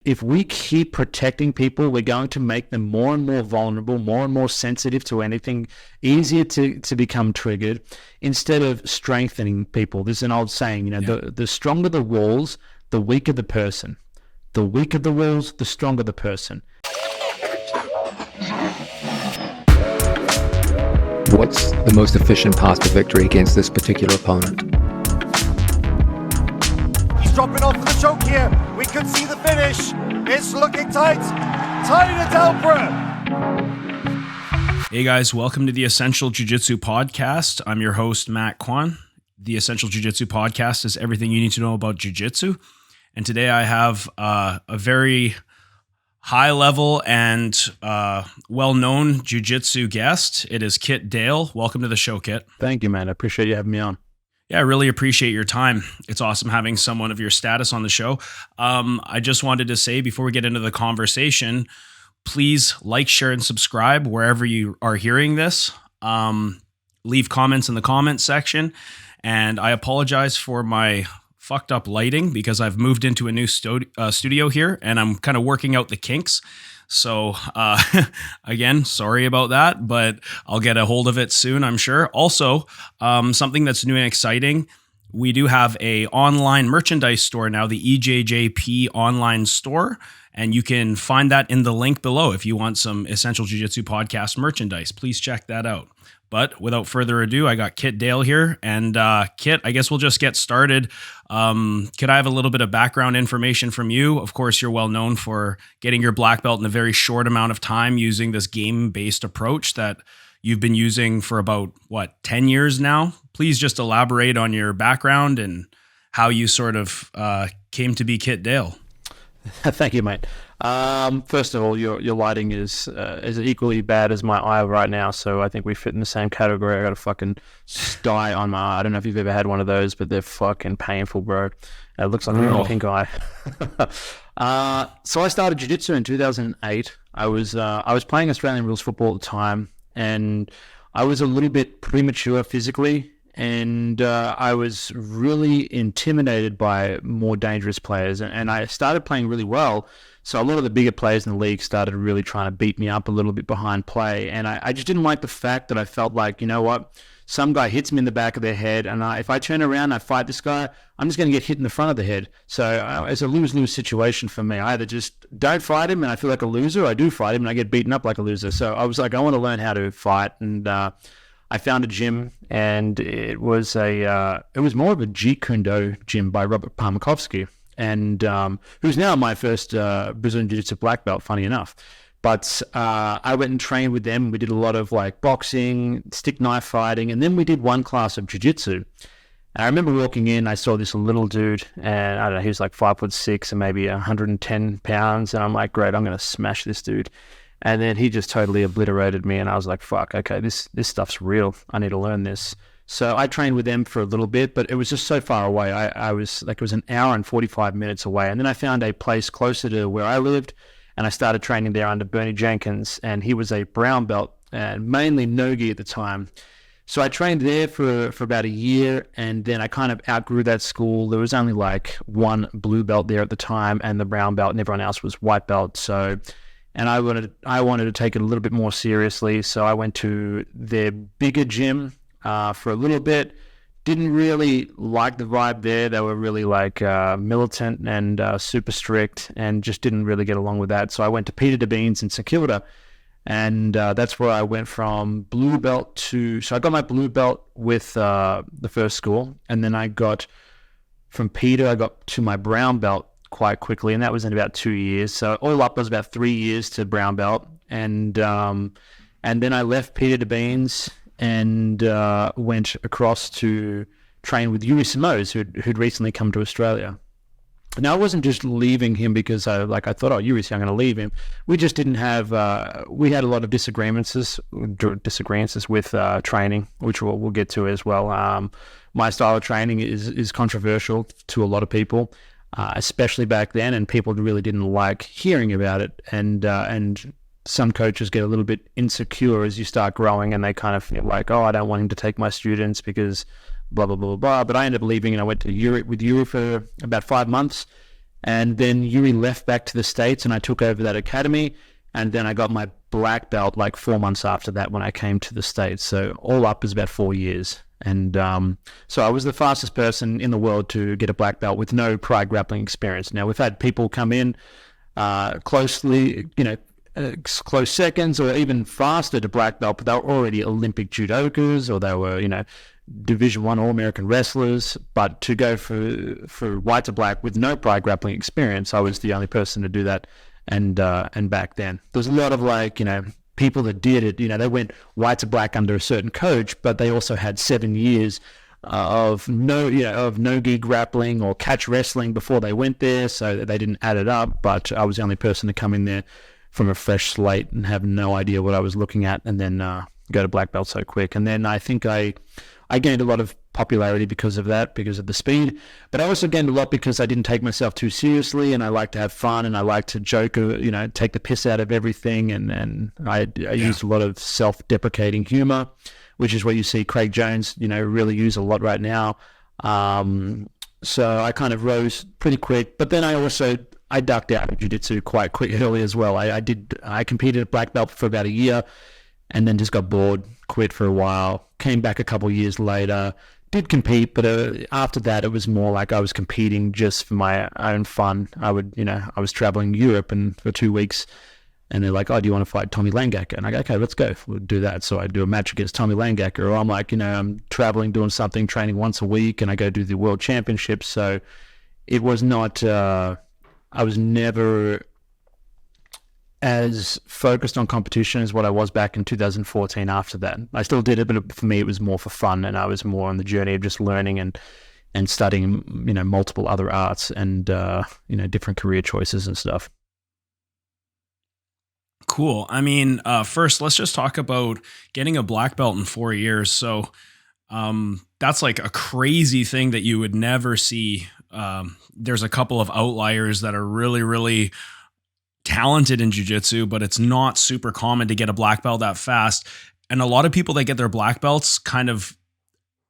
If we keep protecting people, we're going to make them more and more vulnerable, more and more sensitive to anything, easier to become triggered, instead of strengthening people. There's an old saying, the stronger the walls, the weaker the person. The weaker the walls, the stronger the person. What's the most efficient path to victory against this particular opponent? He's dropping off for the choke here. We can see the finish. It's looking tight. Tight as Alpra. Hey guys, welcome to the Essential Jiu Jitsu Podcast. I'm your host, Matt Kwan. The Essential Jiu Jitsu Podcast is everything you need to know about Jiu Jitsu. And today I have a very high level and well-known Jiu Jitsu guest. It is Kit Dale. Welcome to the show, Kit. Thank you, man. I appreciate you having me on. Yeah, I really appreciate your time. It's awesome having someone of your status on the show. I just wanted to say before we get into the conversation, please like, share, and subscribe wherever you are hearing this. Leave comments in the comments section. And I apologize for my fucked up lighting because I've moved into a new studio here and I'm kind of working out the kinks. So again, sorry about that, but I'll get a hold of it soon, I'm sure. Also, something that's new and exciting, we do have a online merchandise store now, the EJJP online store, and you can find that in the link below if you want some Essential Jiu-Jitsu Podcast merchandise. Please check that out. But without further ado, I got Kit Dale here. And Kit, I guess we'll just get started. Could I have a little bit of background information from you? Of course, you're well known for getting your black belt in a very short amount of time using this game-based approach that you've been using for about, 10 years now? Please just elaborate on your background and how you sort of came to be Kit Dale. Thank you, mate. First of all, your lighting is equally bad as my eye right now, so I think we fit in the same category. I got a fucking sty on my eye. I don't know if you've ever had one of those, but they're fucking painful, bro. It looks like a pink eye. So I started jiu-jitsu in 2008. I was playing Australian rules football at the time, and I was a little bit premature physically, and I was really intimidated by more dangerous players, and I started playing really well. So a lot of the bigger players in the league started really trying to beat me up a little bit behind play, and I just didn't like the fact that I felt like, you know what, some guy hits me in the back of their head, and if I turn around and I fight this guy, I'm just going to get hit in the front of the head. So it's a lose-lose situation for me. I either just don't fight him and I feel like a loser, or I do fight him and I get beaten up like a loser. So I was like, I want to learn how to fight, and I found a gym, and it was more of a Jeet Kune Do gym by Robert Parmakovsky, and who's now my first Brazilian Jiu-Jitsu black belt, funny enough. But I went and trained with them. We did a lot of like boxing, stick knife fighting, and then we did one class of jiu-jitsu. And I remember walking in, I saw this little dude, and I don't know, he was like 5'6" and maybe 110 pounds, and I'm like, great, I'm going to smash this dude. And then he just totally obliterated me, and I was like, fuck, okay, this stuff's real. I need to learn this. So I trained with them for a little bit, but it was just so far away. I was like, it was an hour and 45 minutes away. And then I found a place closer to where I lived, and I started training there under Bernie Jenkins, and he was a brown belt and mainly no-gi at the time. So I trained there for about a year, and then I kind of outgrew that school. There was only like one blue belt there at the time, and the brown belt, and everyone else was white belt. And I wanted to take it a little bit more seriously, so I went to their bigger gym for a little bit. Didn't really like the vibe there. They were really like militant and super strict, and just didn't really get along with that. So I went to Peter DeBeans in St Kilda, and that's where I went from blue belt to. So I got my blue belt with the first school, and then from Peter I got to my brown belt quite quickly, and that was in about 2 years. So all up was about 3 years to brown belt, and then I left Peter DeBeans and went across to train with Yuri Simões, who'd recently come to Australia. Now I wasn't just leaving him because I thought, oh, Yuri's here, I'm going to leave him. We just didn't have. We had a lot of disagreements with training, which we'll get to as well. My style of training is controversial to a lot of people. Especially back then, and people really didn't like hearing about it, and some coaches get a little bit insecure as you start growing, and they kind of feel like, oh, I don't want him to take my students because blah blah blah blah. But I ended up leaving, and I went to Europe with Yuri for about 5 months, And then Yuri left back to the States and I took over that academy. And then I got my black belt like 4 months after that when I came to the States. So all up is about 4 years. And so I was the fastest person in the world to get a black belt with no prior grappling experience. Now, we've had people come in closely, close seconds or even faster to black belt, but they were already Olympic judokas or they were, Division I All-American wrestlers. But to go for white to black with no prior grappling experience, I was the only person to do that. And back then, there was a lot of people that did it. They went white to black under a certain coach, but they also had 7 years of no-gi grappling or catch wrestling before they went there, so they didn't add it up. But I was the only person to come in there from a fresh slate and have no idea what I was looking at, and then go to black belt so quick. And then I think I gained a lot of popularity because of that, because of the speed. But I also gained a lot because I didn't take myself too seriously, and I like to have fun, and I like to joke, take the piss out of everything. And I used a lot of self-deprecating humor, which is what you see Craig Jones, really use a lot right now. So I kind of rose pretty quick. But then I ducked out of jiu-jitsu quite quick early as well. I competed at black belt for about a year, and then just got bored, quit for a while, came back a couple of years later, did compete, but after that it was more like I was competing just for my own fun. I was traveling Europe and for 2 weeks, and they're like, oh, do you want to fight Tommy Langacker? And I go, okay, let's go, we'll do that. So I do a match against Tommy Langacker, or I'm like, I'm traveling, doing something, training once a week, and I go do the world championships. So it was not, I was never as focused on competition as what I was back in 2014 after that. I still did it, but for me it was more for fun, and I was more on the journey of just learning and studying, multiple other arts and, different career choices and stuff. Cool. I mean, first, let's just talk about getting a black belt in 4 years. So that's like a crazy thing that you would never see. There's a couple of outliers that are really, really talented in jiu-jitsu, but it's not super common to get a black belt that fast. And a lot of people that get their black belts, kind of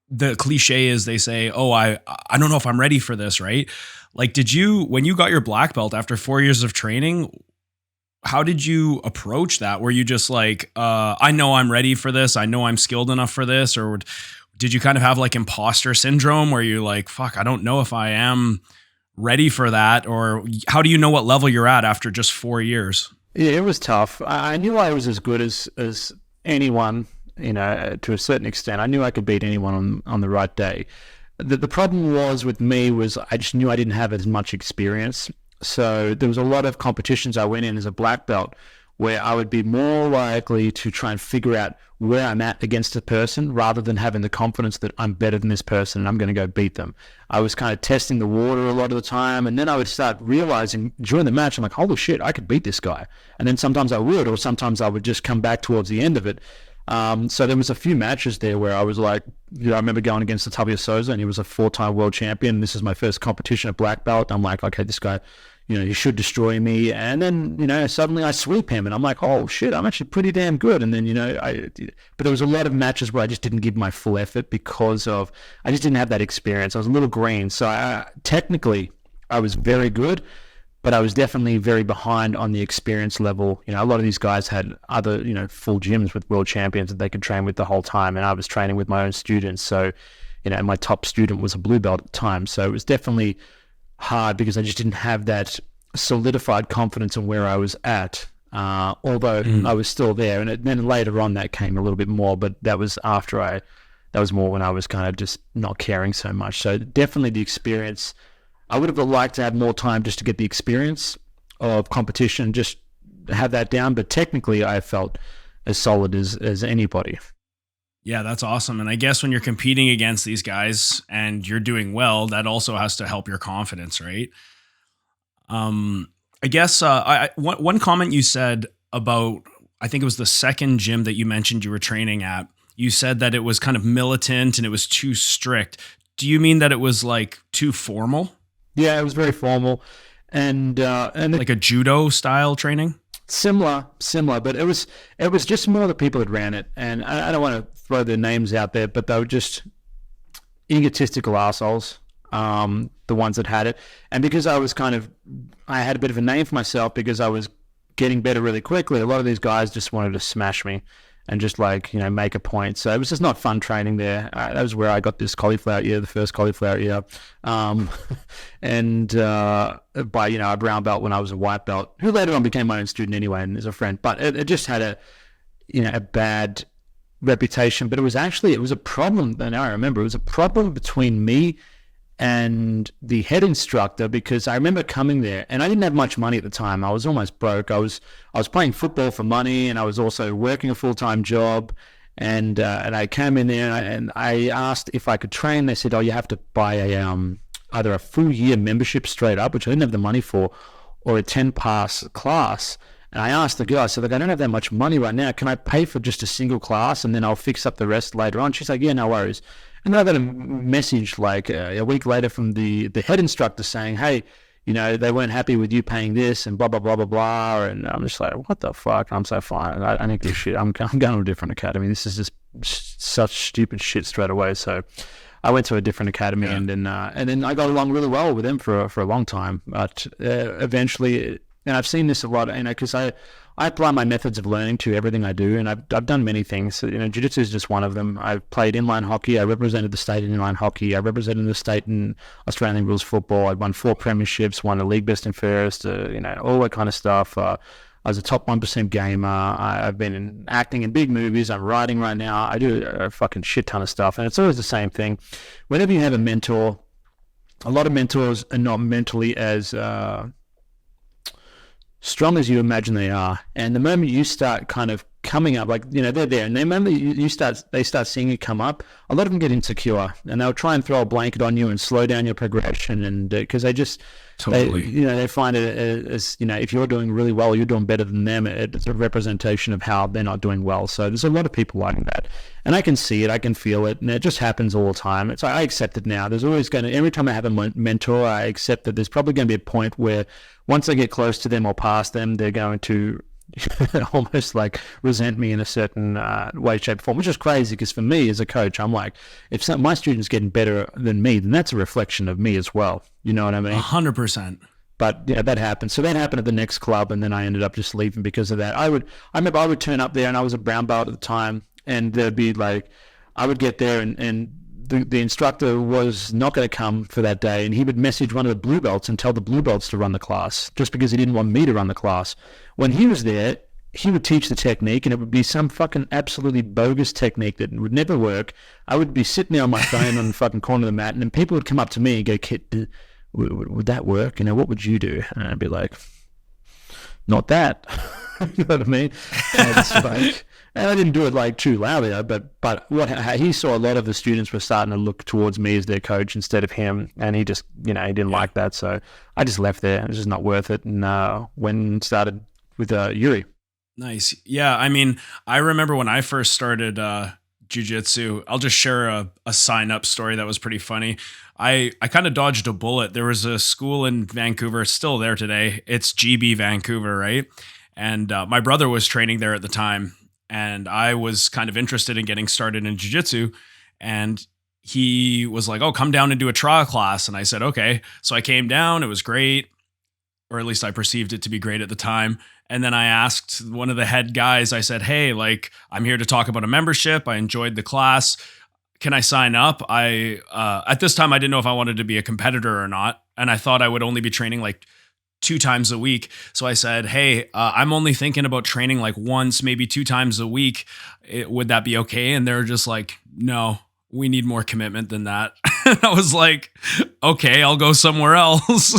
the cliche is they say, oh, I don't know if I'm ready for this, right? Like, when you got your black belt after 4 years of training, how did you approach that? Were you just like, I know I'm ready for this, I know I'm skilled enough for this? Or did you kind of have like imposter syndrome where you're like, fuck, I don't know if I am ready for that? Or how do you know what level you're at after just 4 years? Yeah, it was tough. I knew I was as good as anyone, to a certain extent. I knew I could beat anyone on the right day. The problem with me was I just knew I didn't have as much experience. So there was a lot of competitions I went in as a black belt where I would be more likely to try and figure out where I'm at against a person rather than having the confidence that I'm better than this person and I'm going to go beat them. I was kind of testing the water a lot of the time, and then I would start realizing during the match, I'm like, holy shit, I could beat this guy. And then sometimes I would, or sometimes I would just come back towards the end of it. So there was a few matches there where I was like, I remember going against Otavio Souza, and he was a 4-time world champion. This is my first competition at black belt. I'm like, okay, this guy, he should destroy me. And then, suddenly I sweep him and I'm like, oh shit, I'm actually pretty damn good. And then, but there was a lot of matches where I just didn't give my full effort because I just didn't have that experience. I was a little green. So technically I was very good, but I was definitely very behind on the experience level. A lot of these guys had other, full gyms with world champions that they could train with the whole time. And I was training with my own students. So, my top student was a blue belt at the time. So it was definitely hard because I just didn't have that solidified confidence in where I was at, although I was still there. And then later on that came a little bit more, but that was that was more when I was kind of just not caring so much. So definitely the experience. I would have liked to have more time just to get the experience of competition, just have that down. But technically I felt as solid as anybody. Yeah, that's awesome. And I guess when you're competing against these guys and you're doing well, that also has to help your confidence, right? I guess one comment you said about, I think it was the second gym that you mentioned you were training at, you said that it was kind of militant and it was too strict. Do you mean that it was like too formal? Yeah, it was very formal. And like a judo style training? Similar, but it was just more the people that ran it, and I don't want to throw their names out there, but they were just egotistical assholes. the ones that had it. And because I had a bit of a name for myself because I was getting better really quickly, a lot of these guys just wanted to smash me and just make a point. So it was just not fun training there. That was where I got this cauliflower ear, the first cauliflower ear. And by, a brown belt when I was a white belt, who later on became my own student anyway and is a friend. But it just had a bad reputation. But it was a problem. And I remember it was a problem between me and the head instructor, because I remember coming there and I didn't have much money at the time. I was almost broke. I was playing football for money, and I was also working a full-time job. And I came in there and I asked if I could train. They said, "Oh, you have to buy either a full year membership straight up," which I didn't have the money for, or a 10-pass class. And I asked the girl, I said, "Look, I don't have that much money right now. Can I pay for just a single class and then I'll fix up the rest later on?" She's like, "Yeah, no worries." And then I got a message a week later from the head instructor saying, "Hey, they weren't happy with you paying this and blah, blah, blah, blah, blah." And I'm just like, what the fuck? I'm so fine. I don't give a shit. I'm going to a different academy. This is just such stupid shit straight away. So I went to a different academy, and then I got along really well with them for a long time. But eventually, and I've seen this a lot, because I apply my methods of learning to everything I do, and I've done many things. Jiu-Jitsu is just one of them. I've played inline hockey. I represented the state in inline hockey. I represented the state in Australian rules football. I won 4 premierships, won a league best and fairest, all that kind of stuff. I was a top 1% gamer. I've been acting in big movies. I'm writing right now. I do a fucking shit ton of stuff, and it's always the same thing. Whenever you have a mentor, a lot of mentors are not mentally as strong as you imagine they are, and the moment you start kind of coming up, they're there, and the moment they start seeing you come up, a lot of them get insecure, and they'll try and throw a blanket on you and slow down your progression, and because they find it as if you're doing really well, you're doing better than them. It's a representation of how they're not doing well. So there's a lot of people like that, and I can see it, I can feel it, and it just happens all the time. I accept it now. There's always every time I have a mentor, I accept that there's probably going to be a point where once I get close to them or past them, they're going to almost resent me in a certain way, shape, or form, which is crazy, because for me as a coach, I'm like, if my student's getting better than me, then that's a reflection of me as well. You know what I mean? 100%. But yeah, that happened. So that happened at the next club, and then I ended up just leaving because of that. I remember I would turn up there, and I was a brown belt at the time, and there'd be I would get there, and the instructor was not going to come for that day, and he would message one of the blue belts and tell the blue belts to run the class, just because he didn't want me to run the class. When he was there, he would teach the technique, and it would be some fucking absolutely bogus technique that would never work. I would be sitting there on my phone on the fucking corner of the mat, and then people would come up to me and go, "Kit, would that work? What would you do?" And I'd be like, "Not that." You know what I mean? And I didn't do it too loudly, but he saw a lot of the students were starting to look towards me as their coach instead of him, and he just, he didn't like that, so I just left there. It was just not worth it, and went and started with Yuri. Nice. Yeah, I remember when I first started jiu-jitsu, I'll just share a sign-up story that was pretty funny. I kind of dodged a bullet. There was a school in Vancouver, still there today. It's GB Vancouver, right? And my brother was training there at the time, and I was kind of interested in getting started in jiu-jitsu, and he was like, "Oh, come down and do a trial class." And I said, "Okay." So I came down. It was great, or at least I perceived it to be great at the time. And then I asked one of the head guys, I said, "Hey, I'm here to talk about a membership. I enjoyed the class. Can I sign up?" At this time, I didn't know if I wanted to be a competitor or not. And I thought I would only be training 2 times a week. So I said, "Hey, I'm only thinking about training once, maybe 2 times a week. Would that be okay?" And they're just like, "No, we need more commitment than that." And I was like, "Okay, I'll go somewhere else."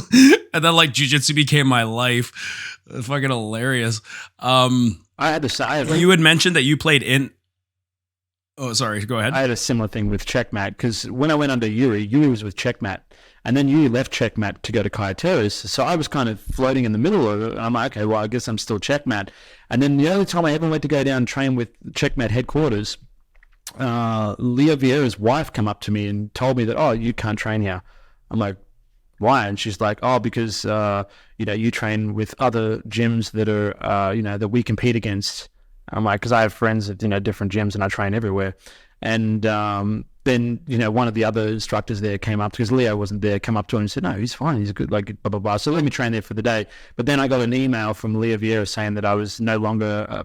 And then jiu-jitsu became my life. It's fucking hilarious. I had you had mentioned that you played in. Oh, sorry. Go ahead. I had a similar thing with Checkmat, because when I went under Yuri was with Checkmat, and then Yuri left Checkmat to go to Kayatera's. So I was kind of floating in the middle of it. I'm like, okay, well, I guess I'm still Checkmat. And then the only time I ever went to go down and train with Checkmat headquarters, Leo Vieira's wife come up to me and told me that, "Oh, you can't train here." I'm like, "Why?" And she's like, "Oh, because you train with other gyms that are that we compete against." I'm like, because I have friends at different gyms, and I train everywhere. And then, one of the other instructors there came up, because Leo wasn't there, come up to him and said, no, he's fine, he's good, like, blah, blah, blah. So let me train there for the day. But then I got an email from Leo Vieira saying that I was no longer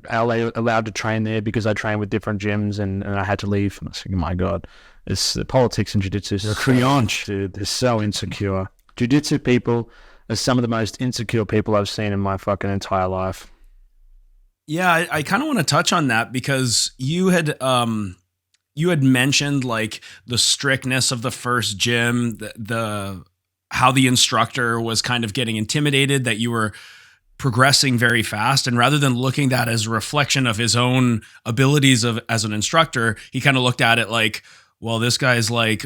allowed to train there because I trained with different gyms, and I had to leave. And I was thinking, my God, it's the politics in Jiu-Jitsu. Dude, they're so insecure. Jiu-Jitsu people are some of the most insecure people I've seen in my fucking entire life. Yeah, I kind of want to touch on that, because you had mentioned like the strictness of the first gym, the how the instructor was kind of getting intimidated that you were progressing very fast, and rather than looking at that as a reflection of his own abilities as an instructor, he kind of looked at it like, well, this guy's like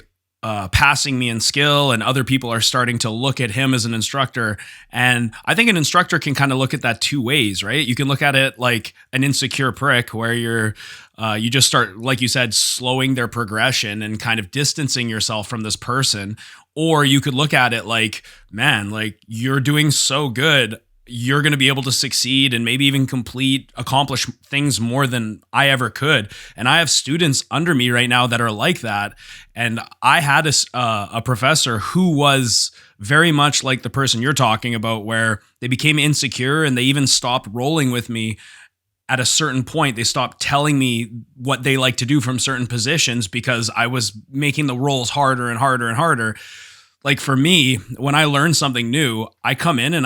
passing me in skill, and other people are starting to look at him as an instructor. And I think an instructor can kind of look at that two ways, right? You can look at it like an insecure prick, where you just start, like you said, slowing their progression and kind of distancing yourself from this person. Or you could look at it like, man, like, you're doing so good, you're going to be able to succeed and maybe even accomplish things more than I ever could. And I have students under me right now that are like that. And I had a professor who was very much like the person you're talking about, where they became insecure and they even stopped rolling with me. At a certain point, they stopped telling me what they like to do from certain positions, because I was making the rolls harder and harder and harder. Like, for me, when I learn something new, I come in and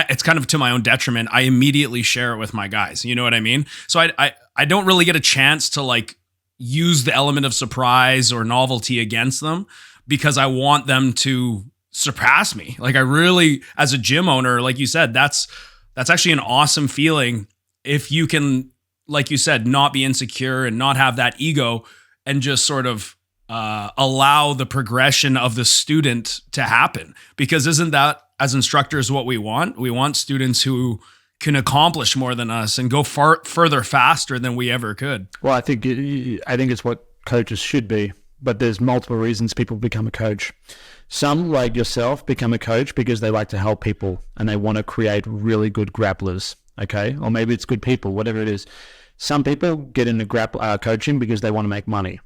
it's kind of to my own detriment. I immediately share it with my guys. You know what I mean? So I don't really get a chance to like use the element of surprise or novelty against them, because I want them to surpass me. Like, I really, as a gym owner, like you said, that's actually an awesome feeling if you can, like you said, not be insecure and not have that ego, and just sort of allow the progression of the student to happen. Because isn't that, as instructors, what we want? We want students who can accomplish more than us and go further faster than we ever could. Well, I think it's what coaches should be, but there's multiple reasons people become a coach. Some, like yourself, become a coach because they like to help people and they want to create really good grapplers, okay? Or maybe it's good people, whatever it is. Some people get into coaching because they want to make money,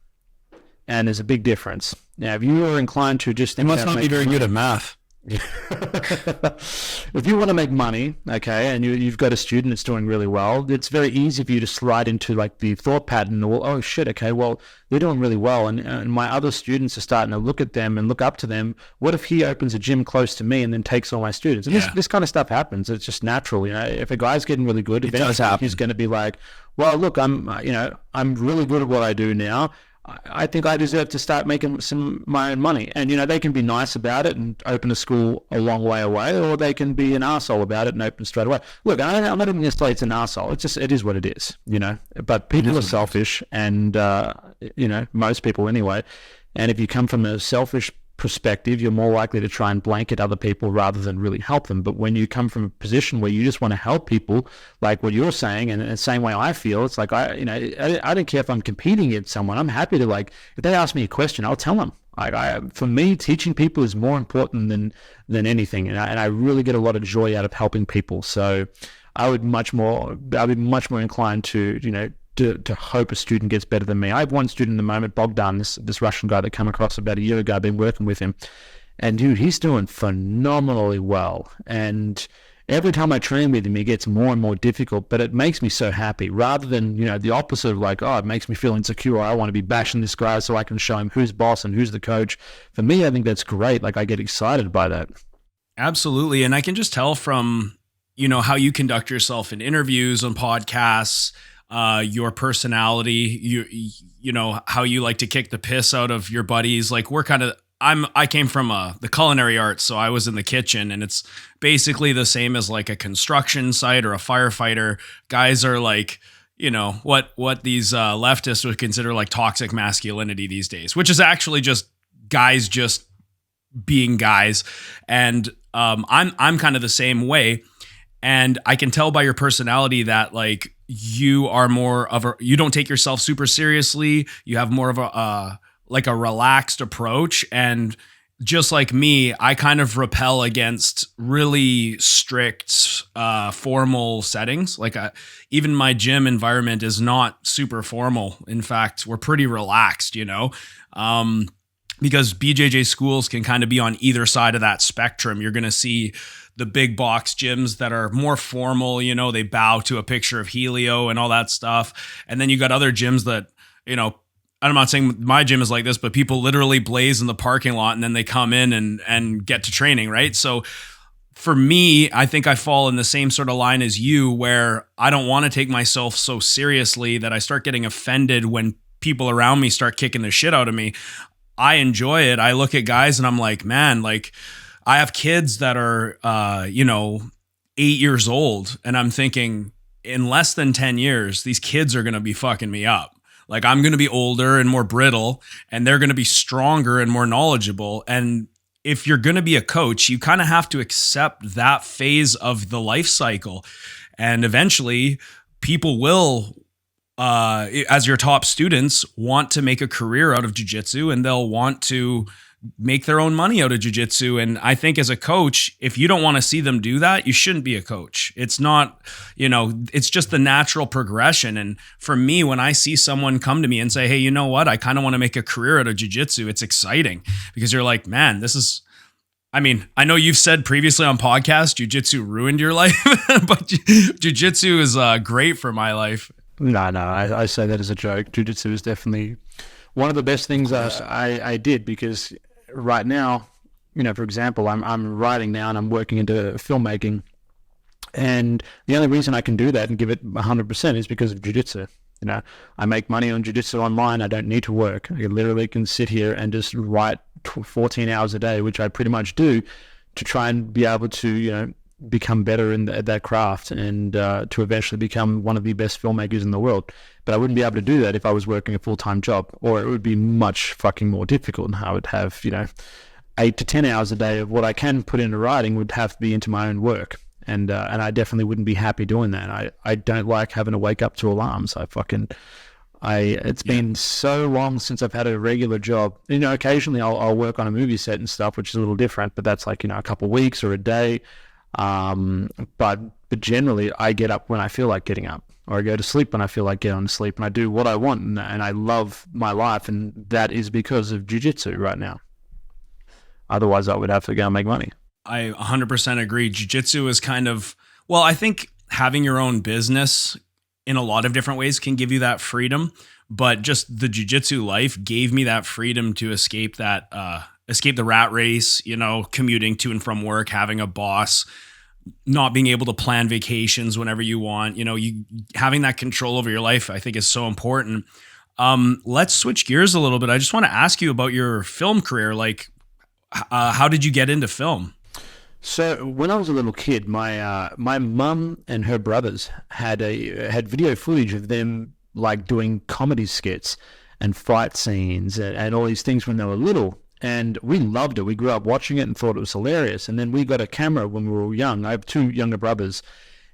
and there's a big difference. Now, if you are inclined to just... They must not be very good at math. If you want to make money, okay, and you've got a student that's doing really well, it's very easy for you to slide into like the thought pattern, well, oh shit, okay, well, they're doing really well, and my other students are starting to look at them and look up to them. What if he opens a gym close to me and then takes all my students? And this kind of stuff happens. It's just natural, If a guy's getting really good, eventually he's going to be like, well, look, I'm really good at what I do now. I think I deserve to start making my own money. And, they can be nice about it and open a school a long way away, or they can be an arsehole about it and open straight away. Look, I'm not even going to say it's an arsehole. It is what it is, But people are selfish, and, most people anyway. And if you come from a selfish perspective, you're more likely to try and blanket other people rather than really help them. But when you come from a position where you just want to help people, like what you're saying, and the same way I feel, it's like I don't care if I'm competing against someone. I'm happy to, like, if they ask me a question, I'll tell them. For me, teaching people is more important than anything, and I really get a lot of joy out of helping people. So I'd be much more inclined to to hope a student gets better than me. I have one student at the moment, Bogdan, this Russian guy that came across about a year ago. I've been working with him, and dude, he's doing phenomenally well. And every time I train with him, he gets more and more difficult, but it makes me so happy, rather than, the opposite of like, oh, it makes me feel insecure. I want to be bashing this guy so I can show him who's boss and who's the coach. For me, I think that's great. Like, I get excited by that. Absolutely. And I can just tell from, how you conduct yourself in interviews, on podcasts, your personality, you know how you like to kick the piss out of your buddies. Like, I came from the culinary arts, so I was in the kitchen, and it's basically the same as like a construction site or a firefighter. Guys are like, what these leftists would consider like toxic masculinity these days, which is actually just guys just being guys. And I'm kind of the same way. And I can tell by your personality that like you are more of you don't take yourself super seriously. You have more of a relaxed approach, and just like me, I kind of repel against really strict, formal settings. Like even my gym environment is not super formal. In fact, we're pretty relaxed, because BJJ schools can kind of be on either side of that spectrum. You're going to see the big box gyms that are more formal, they bow to a picture of Helio and all that stuff. And then you got other gyms that, I'm not saying my gym is like this, but people literally blaze in the parking lot and then they come in and get to training, right? So for me, I think I fall in the same sort of line as you, where I don't want to take myself so seriously that I start getting offended when people around me start kicking the shit out of me. I enjoy it. I look at guys and I'm like, man, like I have kids that are, 8 years old, and I'm thinking in less than 10 years, these kids are going to be fucking me up. Like I'm going to be older and more brittle, and they're going to be stronger and more knowledgeable. And if you're going to be a coach, you kind of have to accept that phase of the life cycle. And eventually people will, as your top students, want to make a career out of jiu-jitsu, and they'll want to make their own money out of jiu-jitsu. And I think as a coach, if you don't want to see them do that, you shouldn't be a coach. It's not, it's just the natural progression. And for me, when I see someone come to me and say, hey, you know what? I kind of want to make a career out of jiu-jitsu. It's exciting because you're like, man, I know you've said previously on podcasts, jiu-jitsu ruined your life, but jiu-jitsu is great for my life. No, I say that as a joke. Jiu-jitsu is definitely one of the best things I did, because right now, for example, I'm writing now and I'm working into filmmaking, and the only reason I can do that and give it 100% is because of jiu-jitsu. I make money on jiu-jitsu online. I don't need to work. I literally can sit here and just write 14 hours a day, which I pretty much do, to try and be able to, become better in that craft, and to eventually become one of the best filmmakers in the world. But I wouldn't be able to do that if I was working a full-time job, or it would be much fucking more difficult. And I would have, 8 to 10 hours a day of what I can put into writing would have to be into my own work. And I definitely wouldn't be happy doing that. I don't like having to wake up to alarms. It's been so long since I've had a regular job. Occasionally I'll work on a movie set and stuff, which is a little different, but that's like, a couple of weeks or a day. But generally I get up when I feel like getting up, or I go to sleep when I feel like getting to sleep, and I do what I want, and I love my life, and that is because of jiu-jitsu right now. Otherwise I would have to go and make money. I 100% agree. Jiu-jitsu is kind of, well, I think having your own business in a lot of different ways can give you that freedom, but just the jiu-jitsu life gave me that freedom to escape the rat race, commuting to and from work, having a boss, not being able to plan vacations whenever you want, you having that control over your life, I think is so important. Let's switch gears a little bit. I just want to ask you about your film career. Like, how did you get into film? So when I was a little kid, my mum and her brothers had video footage of them like doing comedy skits and fight scenes and all these things when they were little. And we loved it. We grew up watching it and thought it was hilarious. And then we got a camera when we were young. I have 2 younger brothers,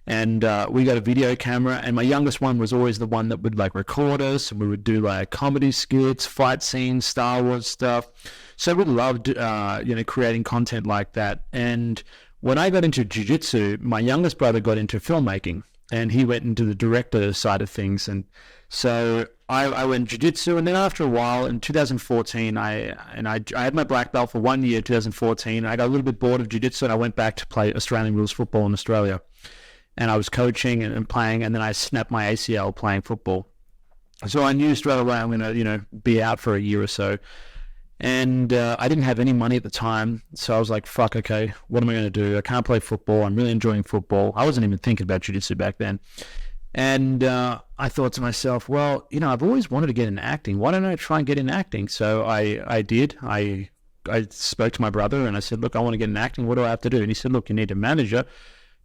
and we got a video camera. And my youngest one was always the one that would like record us, and we would do like comedy skits, fight scenes, Star Wars stuff. So we loved, creating content like that. And when I got into jiu-jitsu, my youngest brother got into filmmaking, and he went into the director side of things. And so I went jiu-jitsu, and then after a while, in 2014, I had my black belt for 1 year, 2014. I got a little bit bored of jiu-jitsu, and I went back to play Australian rules football in Australia. And I was coaching and playing, and then I snapped my ACL playing football. So I knew straight away I'm going to, be out for a year or so. And I didn't have any money at the time, so I was like, fuck, okay, what am I going to do? I can't play football. I'm really enjoying football. I wasn't even thinking about jiu-jitsu back then. And I thought to myself, well, I've always wanted to get into acting. Why don't I try and get into acting? So I did. I spoke to my brother, and I said, look, I want to get into acting. What do I have to do? And he said, look, you need a manager,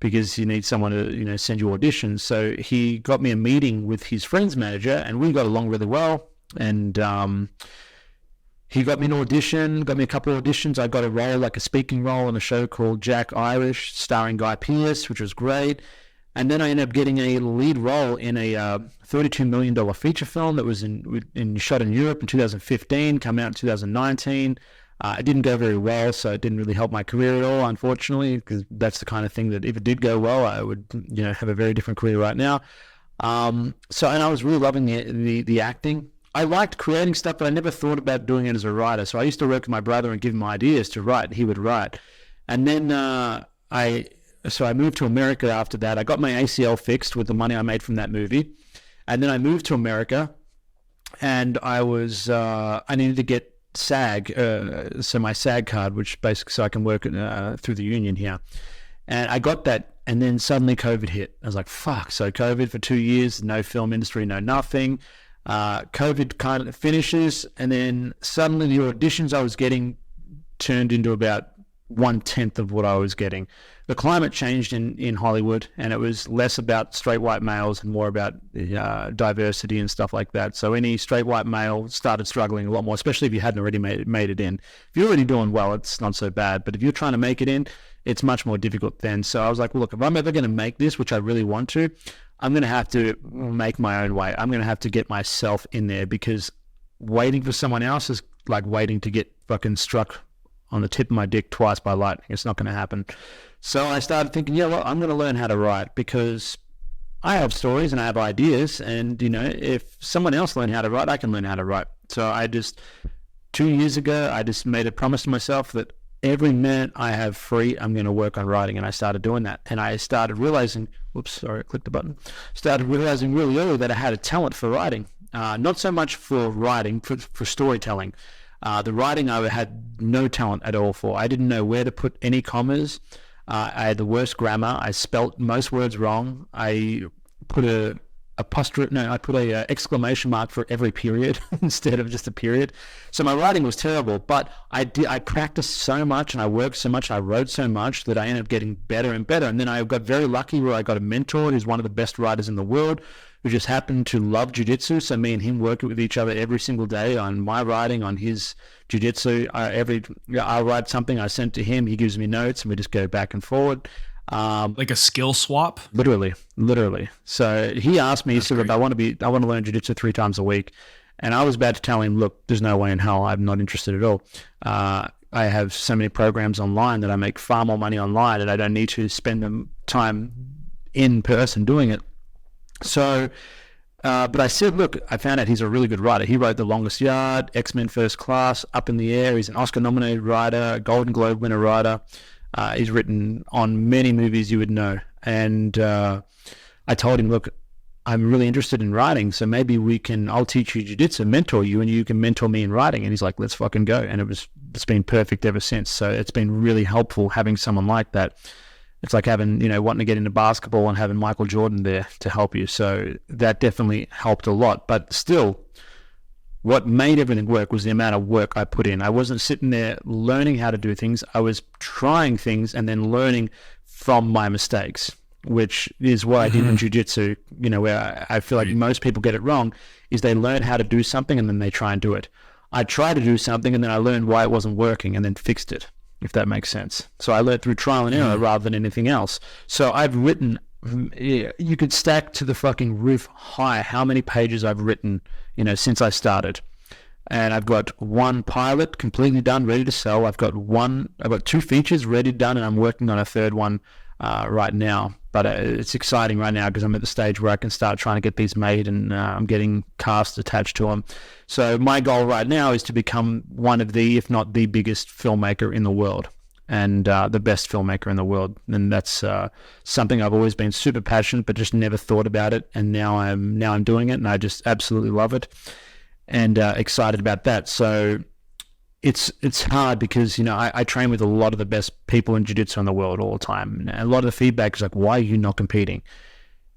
because you need someone to, send you auditions. So he got me a meeting with his friend's manager, and we got along really well. And he got me an audition, got me a couple of auditions. I got a role, like a speaking role, in a show called Jack Irish, starring Guy Pearce, which was great. And then I ended up getting a lead role in a $32 million feature film that was shot in Europe in 2015, come out in 2019. It didn't go very well, so it didn't really help my career at all, unfortunately, because that's the kind of thing that if it did go well, I would, have a very different career right now. And I was really loving the acting. I liked creating stuff, but I never thought about doing it as a writer. So I used to work with my brother and give him ideas to write. He would write. And then I moved to America after that. I got my ACL fixed with the money I made from that movie. And then I moved to America, and I needed to get SAG, so my SAG card, which basically so I can work through the union here. And I got that, and then suddenly COVID hit. I was like, fuck. So COVID for 2 years, no film industry, no nothing. COVID kind of finishes, and then suddenly the auditions I was getting turned into about 1/10 of what I was getting. The climate changed in Hollywood, and it was less about straight white males and more about diversity and stuff like that. So any straight white male started struggling a lot more, especially if you hadn't already made it in. If you're already doing well, it's not so bad. But if you're trying to make it in, it's much more difficult then. So I was like, well, look, if I'm ever going to make this, which I really want to, I'm going to have to make my own way. I'm going to have to get myself in there, because waiting for someone else is like waiting to get fucking struck on the tip of my dick twice by lightning. It's not going to happen. So I started thinking, well, I'm going to learn how to write, because I have stories and I have ideas, and if someone else learned how to write, I can learn how to write. So 2 years ago, I just made a promise to myself that every minute I have free, I'm going to work on writing, and I started doing that. And I started realizing, I clicked the button. Started realizing really early that I had a talent for writing, not so much for writing, for storytelling. The writing I had no talent at all for. I didn't know where to put any commas. I had the worst grammar. I spelt most words wrong. I put a exclamation mark for every period instead of just a period. So my writing was terrible, but I practiced so much, and I worked so much, I wrote so much, that I ended up getting better and better. And then I got very lucky where I got a mentor who's one of the best writers in the world, who just happened to love Jiu Jitsu. So me and him work with each other every single day on my writing, on his Jiu Jitsu. I write something, I send to him, he gives me notes, and we just go back and forward. Like a skill swap? Literally. So he asked me, he said, I want to learn Jiu Jitsu 3 times a week. And I was about to tell him, look, there's no way in hell, I'm not interested at all. I have so many programs online that I make far more money online, and I don't need to spend the time in person doing it. So, but I said, look, I found out he's a really good writer. He wrote The Longest Yard, X-Men First Class, Up in the Air. He's an Oscar-nominated writer, Golden Globe winner writer. He's written on many movies you would know. And I told him, look, I'm really interested in writing, so maybe I'll teach you jiu-jitsu, mentor you, and you can mentor me in writing. And he's like, let's fucking go. And it's been perfect ever since. So it's been really helpful having someone like that. It's like having, wanting to get into basketball and having Michael Jordan there to help you. So that definitely helped a lot. But still, what made everything work was the amount of work I put in. I wasn't sitting there learning how to do things. I was trying things and then learning from my mistakes, which is what I did in jiu-jitsu, where I feel like most people get it wrong, is they learn how to do something and then they try and do it. I tried to do something and then I learned why it wasn't working and then fixed it, if that makes sense. So I learned through trial and error rather than anything else. So I've written, you could stack to the fucking roof high how many pages I've written, since I started. And I've got one pilot completely done, ready to sell. I've got 2 features ready done, and I'm working on a third one right now. But it's exciting right now because I'm at the stage where I can start trying to get these made, and I'm getting casts attached to them. So my goal right now is to become one of the, if not the biggest filmmaker in the world, and the best filmmaker in the world. And that's something I've always been super passionate, but just never thought about it. And now I'm doing it, and I just absolutely love it, and excited about that. So it's hard because, I train with a lot of the best people in jiu-jitsu in the world all the time. And a lot of the feedback is like, why are you not competing?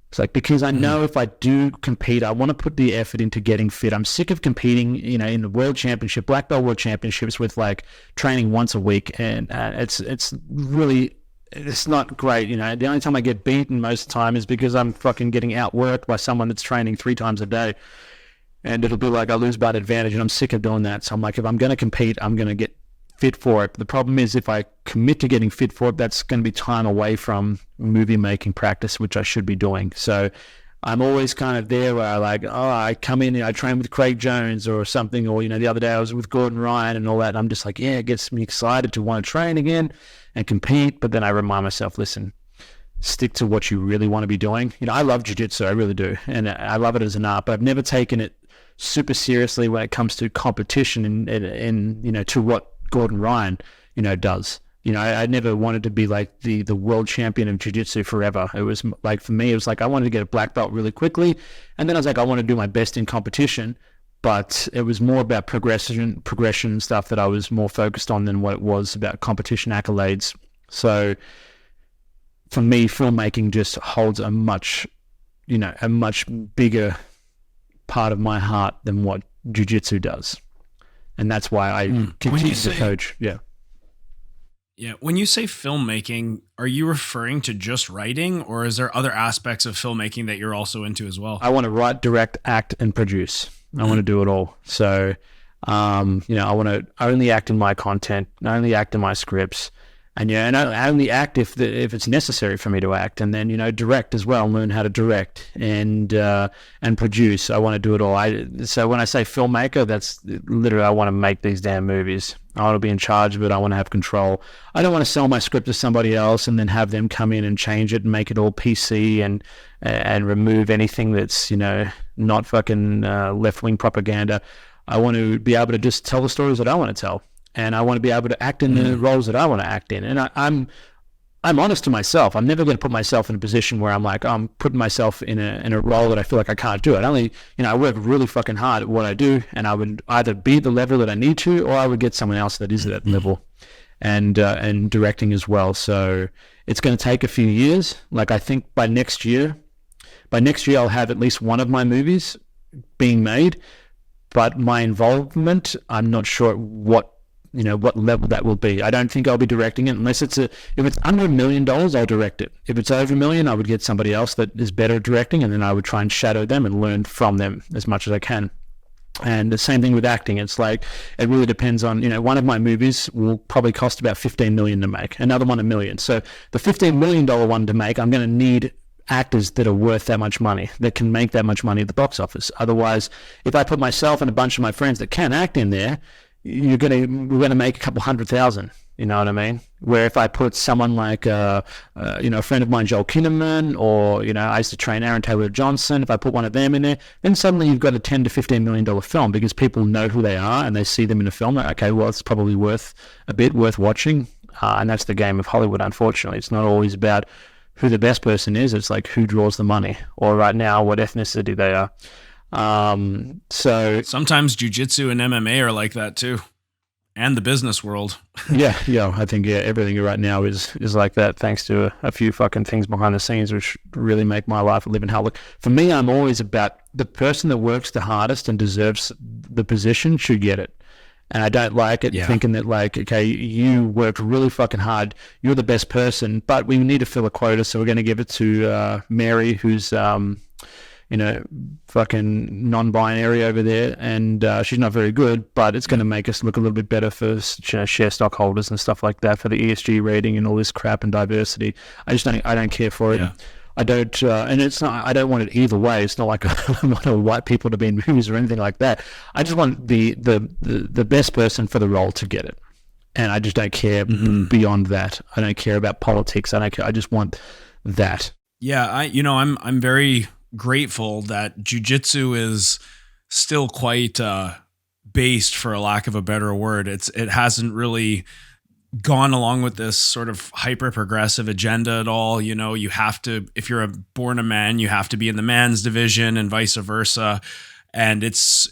It's like, because I know if I do compete, I want to put the effort into getting fit. I'm sick of competing, in the world championship, black belt world championships with like training once a week. And it's really, it's not great. The only time I get beaten most of the time is because I'm fucking getting outworked by someone that's training 3 times a day. And it'll be like I lose by advantage, and I'm sick of doing that. So I'm like, if I'm going to compete, I'm going to get fit for it. But the problem is, if I commit to getting fit for it, that's going to be time away from movie making practice, which I should be doing. So I'm always kind of there where I come in and I train with Craig Jones or something, or, the other day I was with Gordon Ryan and all that. And I'm just like, yeah, it gets me excited to want to train again and compete. But then I remind myself, listen, stick to what you really want to be doing. I love Jiu Jitsu, I really do. And I love it as an art, but I've never taken it super seriously when it comes to competition and to what Gordon Ryan, does. I never wanted to be like the world champion of jiu-jitsu forever. It was like, for me, it was like I wanted to get a black belt really quickly. And then I was like, I want to do my best in competition. But it was more about progression stuff that I was more focused on than what it was about competition accolades. So for me, filmmaking just holds a much bigger part of my heart than what jiu-jitsu does. And that's why I continue to coach. Yeah. Yeah. When you say filmmaking, are you referring to just writing, or is there other aspects of filmmaking that you're also into as well? I want to write, direct, act, and produce. I want to do it all. So, I want to only act in my content, only act in my scripts, and I only act if it's necessary for me to act, and then direct as well, learn how to direct and produce. I want to do it all. So when I say filmmaker, that's literally I want to make these damn movies. I want to be in charge of it. I want to have control. I don't want to sell my script to somebody else and then have them come in and change it and make it all PC and remove anything that's not fucking left-wing propaganda. I want to be able to just tell the stories that I want to tell. And I want to be able to act in the roles that I want to act in. And I'm honest to myself. I'm never going to put myself in a position where I'm like, I'm putting myself in a role that I feel like I can't do it. I work really fucking hard at what I do, and I would either be at the level that I need to, or I would get someone else that is at that level, and directing as well. So it's going to take a few years. Like, I think by next year I'll have at least one of my movies being made, but my involvement, I'm not sure what level that will be. I don't think I'll be directing it unless if it's under $1 million, I'll direct it. If it's over $1 million, I would get somebody else that is better at directing, and then I would try and shadow them and learn from them as much as I can. And the same thing with acting. It's like, it really depends on, one of my movies will probably cost about $15 million to make, another one $1 million. So the $15 million one to make, I'm going to need actors that are worth that much money, that can make that much money at the box office. Otherwise, if I put myself and a bunch of my friends that can act in there, we're gonna make a couple $100,000. You know what I mean? Where if I put someone like a friend of mine, Joel Kinnaman, or I used to train Aaron Taylor Johnson. If I put one of them in there, then suddenly you've got a $10 to $15 million film, because people know who they are and they see them in a film. Like, okay, well, it's probably worth watching. And that's the game of Hollywood. Unfortunately, it's not always about who the best person is. It's like who draws the money, or right now what ethnicity they are. So sometimes jiu-jitsu and MMA are like that too, and the business world. yeah, I think everything right now is like that, thanks to a few fucking things behind the scenes which really make my life a living hell. Look, for me, I'm always about the person that works the hardest and deserves the position should get it. And I don't like it thinking that, like, okay, you worked really fucking hard, you're the best person, but we need to fill a quota, so we're going to give it to Mary, who's fucking non-binary over there, and she's not very good, but it's going to make us look a little bit better for share stockholders and stuff like that, for the ESG rating and all this crap and diversity. I don't care for it. I don't, and it's not. I don't want it either way. It's not like I want white people to be in movies or anything like that. I just want the best person for the role to get it, and I just don't care beyond that. I don't care about politics. I don't care. I just want that. Yeah, I'm very grateful that jiu-jitsu is still quite based, for a lack of a better word. It hasn't really gone along with this sort of hyper progressive agenda at all. You have to, if you're born a man, you have to be in the man's division and vice versa. And it's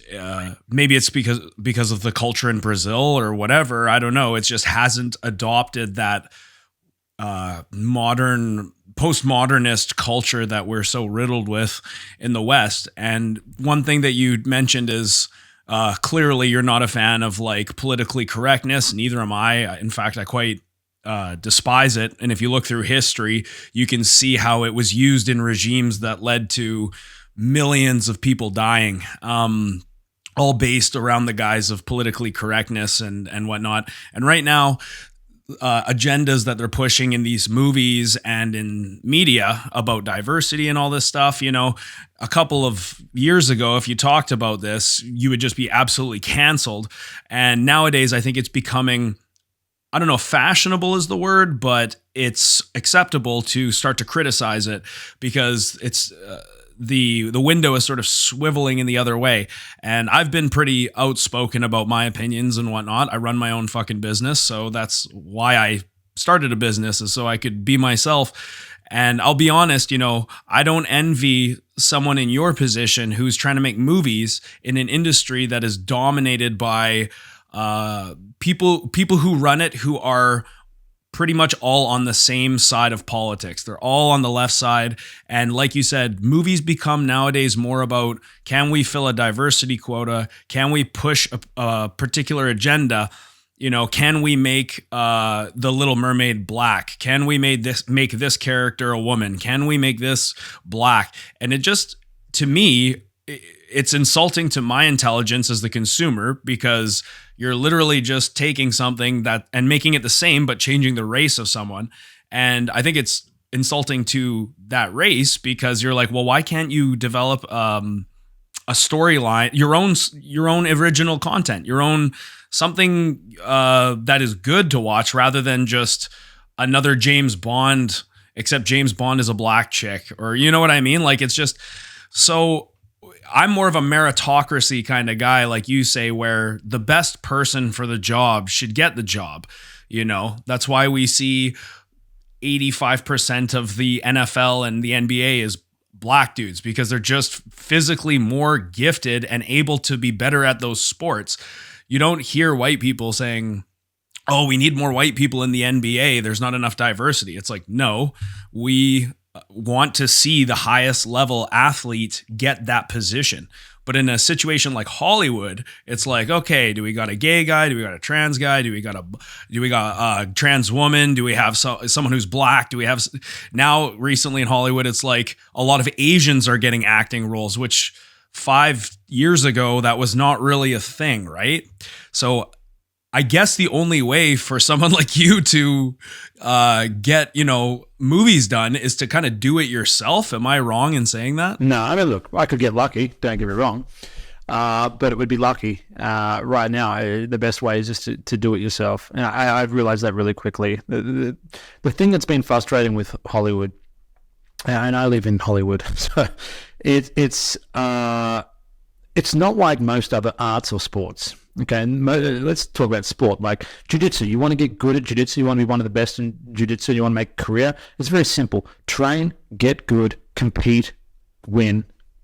maybe it's because of the culture in Brazil or whatever. I don't know. It just hasn't adopted that modern postmodernist culture that we're so riddled with in the West. And one thing that you mentioned is clearly you're not a fan of like politically correctness. Neither am I. In fact, I quite despise it. And if you look through history, you can see how it was used in regimes that led to millions of people dying, all based around the guise of politically correctness and whatnot. And right now, agendas that they're pushing in these movies and in media about diversity and all this stuff. You know, a couple of years ago, if you talked about this, you would just be absolutely canceled. And nowadays, I think it's becoming, I don't know if fashionable is the word, but it's acceptable to start to criticize it because it's the window is sort of swiveling in the other way. And I've been pretty outspoken about my opinions and whatnot. I run my own fucking business, so that's why I started a business, is so I could be myself. And I'll be honest, you know, I don't envy someone in your position who's trying to make movies in an industry that is dominated by people who run it who are pretty much all on the same side of politics. They're all on the left side. And like you said, movies become nowadays more about, can we fill a diversity quota? Can we push a particular agenda? You know, can we make the Little Mermaid black? Can we make this character a woman? Can we make this black? And it just, to me, it's insulting to my intelligence as the consumer, because you're literally just taking something that and making it the same, but changing the race of someone. And I think it's insulting to that race, because you're like, well, why can't you develop a storyline, your own original content, your own something that is good to watch, rather than just another James Bond, except James Bond is a black chick, or you know what I mean? Like, it's just so. I'm more of a meritocracy kind of guy, like you say, where the best person for the job should get the job. You know, that's why we see 85% of the NFL and the NBA is black dudes, because they're just physically more gifted and able to be better at those sports. You don't hear white people saying, oh, we need more white people in the NBA, there's not enough diversity. It's like, no, we want to see the highest level athlete get that position. But in a situation like Hollywood, it's like, okay, do we got a gay guy? Do we got a trans guy? Do we got a trans woman? Do we have someone who's black? Do we have now recently in Hollywood, it's like a lot of Asians are getting acting roles, which 5 years ago, that was not really a thing, right? So I guess the only way for someone like you to get, you know, movies done is to kind of do it yourself. Am I wrong in saying that? No, I mean, look, I could get lucky, don't get me wrong, but it would be lucky. Right now, the best way is just to do it yourself. And I've realized that really quickly. The thing that's been frustrating with Hollywood, and I live in Hollywood, so it's not like most other arts or sports. Okay, let's talk about sport, like Jiu Jitsu. You want to get good at Jiu Jitsu, you want to be one of the best in Jiu Jitsu, you want to make a career. It's very simple. Train, get good, compete, win.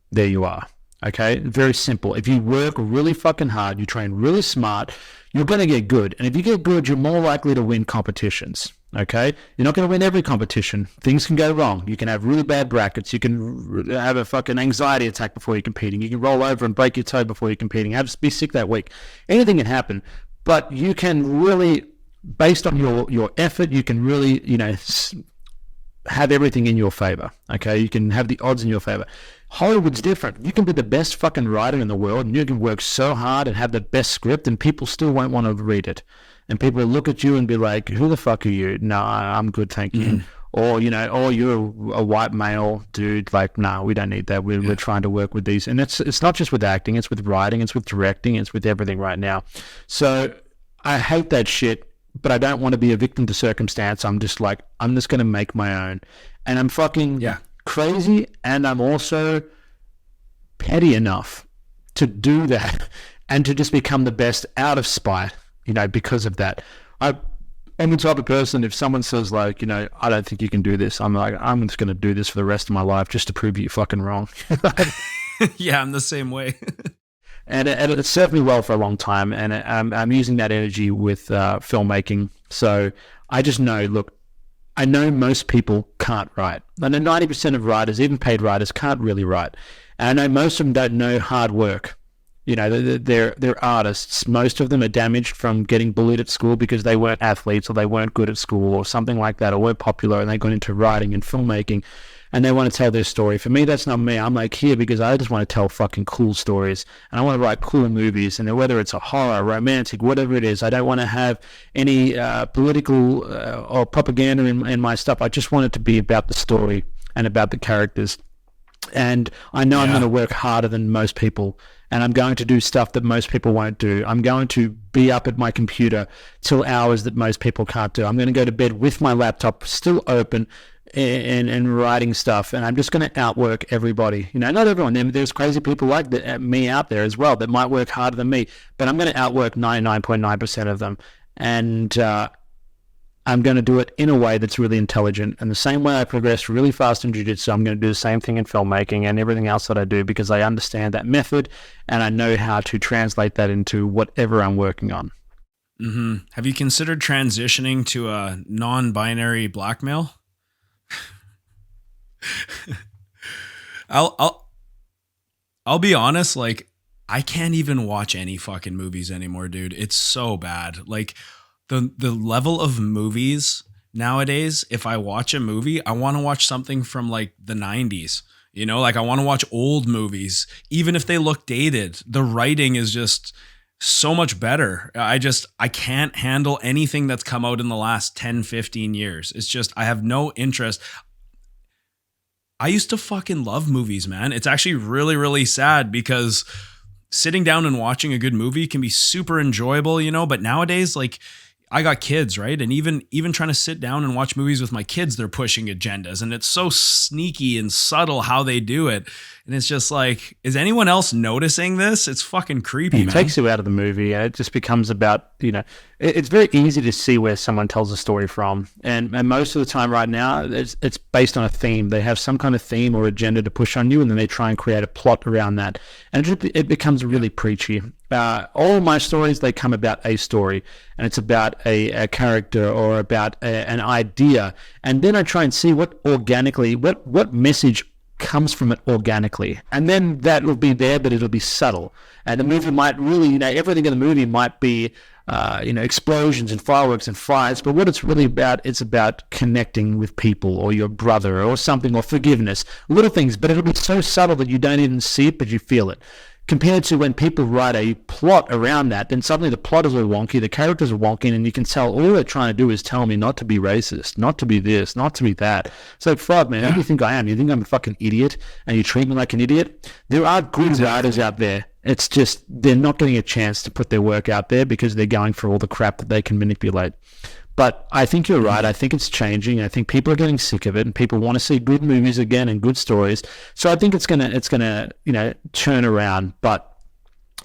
There you are. Okay, very simple. If you work really fucking hard, you train really smart, you're going to get good. And if you get good, you're more likely to win competitions. Okay, you're not going to win every competition. Things can go wrong. You can have really bad brackets. You can have a fucking anxiety attack before you're competing. You can roll over and break your toe before you're competing. Be sick that week. Anything can happen. But you can really, based on your effort, you can really, you know, have everything in your favor. Okay, you can have the odds in your favor. Hollywood's different. You can be the best fucking writer in the world, and you can work so hard and have the best script, and people still won't want to read it. And people will look at you and be like, who the fuck are you? No, I'm good, thank you. Or, you know, or you're a white male dude, like, no, we don't need that. We're trying to work with these. And it's not just with acting, it's with writing, it's with directing, it's with everything right now. So I hate that shit, but I don't want to be a victim to circumstance. I'm just like, I'm just going to make my own. And I'm fucking crazy, and I'm also petty enough to do that and to just become the best out of spite. You know, because of that, I'm the type of person, if someone says like, you know, I don't think you can do this, I'm like, I'm just going to do this for the rest of my life just to prove you're fucking wrong. Yeah, I'm the same way. and it served me well for a long time. And I'm using that energy with filmmaking. So I just know, look, I know most people can't write. I know 90% of writers, even paid writers, can't really write. And I know most of them don't know hard work. You know, they're artists. Most of them are damaged from getting bullied at school because they weren't athletes or they weren't good at school or something like that, or weren't popular, and they got into writing and filmmaking. and they want to tell their story. For me, that's not me. I'm like here because I just want to tell fucking cool stories, and I want to write cool movies, and whether it's a horror, romantic, whatever it is, I don't want to have any political or propaganda in my stuff. I just want it to be about the story and about the characters. And I know I'm going to work harder than most people, and I'm going to do stuff that most people won't do. I'm going to be up at my computer till hours that most people can't do. I'm going to go to bed with my laptop still open and writing stuff, and I'm just going to outwork everybody. You know, not everyone. There's crazy people like me out there as well that might work harder than me, but I'm going to outwork 99.9% of them. And I'm going to do it in a way that's really intelligent. And the same way I progressed really fast in Jiu Jitsu, I'm going to do the same thing in filmmaking and everything else that I do, because I understand that method and I know how to translate that into whatever I'm working on. Mm-hmm. Have you considered transitioning to a non-binary black male? I'll be honest, like, I can't even watch any fucking movies anymore, dude. It's so bad. Like, the level of movies nowadays, if I watch a movie, I want to watch something from like the 90s. You know, like I want to watch old movies, even if they look dated. The writing is just so much better. I can't handle anything that's come out in the last 10, 15 years. It's just, I have no interest. I used to fucking love movies, man. It's actually really, really sad because sitting down and watching a good movie can be super enjoyable, you know, but nowadays, like, I got kids, right? And even trying to sit down and watch movies with my kids, they're pushing agendas, and it's so sneaky and subtle how they do it. And it's just like, is anyone else noticing this? It's fucking creepy, man. It takes you out of the movie, and it just becomes about, you know, it's very easy to see where someone tells a story from. And most of the time right now, it's based on a theme. They have some kind of theme or agenda to push on you, and then they try and create a plot around that. And it becomes really preachy. All of my stories, they come about a story, and it's about a character or about an idea. And then I try and see what message comes from it organically, and then that will be there, but it'll be subtle. And the movie might really, you know, everything in the movie might be explosions and fireworks and fires, but what it's really about, it's about connecting with people or your brother or something, or forgiveness, little things, but it'll be so subtle that you don't even see it, but you feel it. Compared to when people write a plot around that, then suddenly the plot is all wonky, the characters are wonky, and you can tell all they're trying to do is tell me not to be racist, not to be this, not to be that. So, fuck, man, who do you think I am? You think I'm a fucking idiot and you treat me like an idiot? There are good writers out there. It's just they're not getting a chance to put their work out there because they're going for all the crap that they can manipulate. But I think you're right. I think it's changing. I think people are getting sick of it, and people want to see good movies again and good stories. So I think it's gonna you know, turn around, but